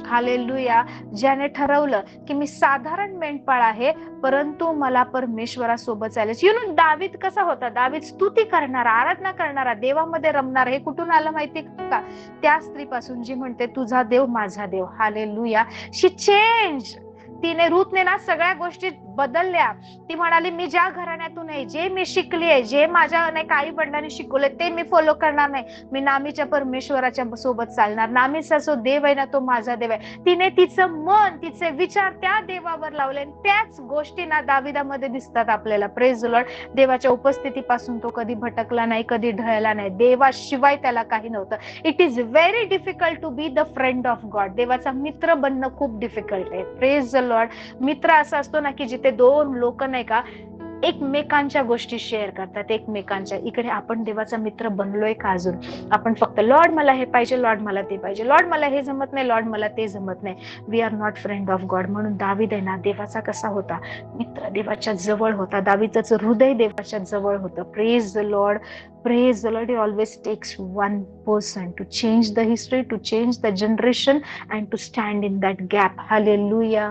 Hallelujah. ज्याने ठरवलं की मी साधारण मेंढपाळ आहे परंतु मला परमेश्वरासोबत चालायचं. यु नो, दावीद कसा होता, दावीद स्तुती करणारा, आराधना करणारा, देवामध्ये रमणारा. हे कुठून आलं माहिती का, त्या स्त्रीपासून जी म्हणते तुझा देव माझा देव. हालेलुया. शी चेंज. तिने, रूथने ना सगळ्या गोष्टी बदलल्या. ती म्हणाली मी ज्या घराण्यातून आहे, जे मी शिकली आहे, जे माझ्या नाही काही वडिलांनी शिकवले ते मी फॉलो करणार नाही. मी नामीच्या परमेश्वराच्या सोबत चालणार. नामीचा जो देव आहे ना तो माझा देव आहे. तिने तिचं मन, तिचे विचार त्या देवावर लावले. त्याच गोष्टी ना दाविदामध्ये दिसतात आपल्याला. Praise the Lord. देवाच्या उपस्थितीपासून तो कधी भटकला नाही, कधी ढळला नाही. देवाशिवाय त्याला काही नव्हतं. It is very difficult to be the friend of God. देवाचा मित्र बनणं खूप डिफिकल्ट आहे. Praise the Lord. मित्र असा असतो ना की जिथे दोन लोक नाही का एकमेकांच्या गोष्टी शेअर करतात एकमेकांच्या. इकडे आपण देवाचा मित्र बनलोय का अजून? आपण फक्त लॉर्ड मला हे पाहिजे, लॉर्ड मला ते पाहिजे, लॉर्ड मला हे जमत नाही, लॉर्ड मला ते जमत नाही. We are not friend of God. म्हणून दावीद आहे ना देवाचा कसा होता? मित्र, देवाच्या जवळ होता. दावीदाचं हृदय देवाच्या जवळ होतं. Praise the Lord. Praise the Lord. He always takes one person to change the history, to change the generation, and to stand in that gap. Hallelujah.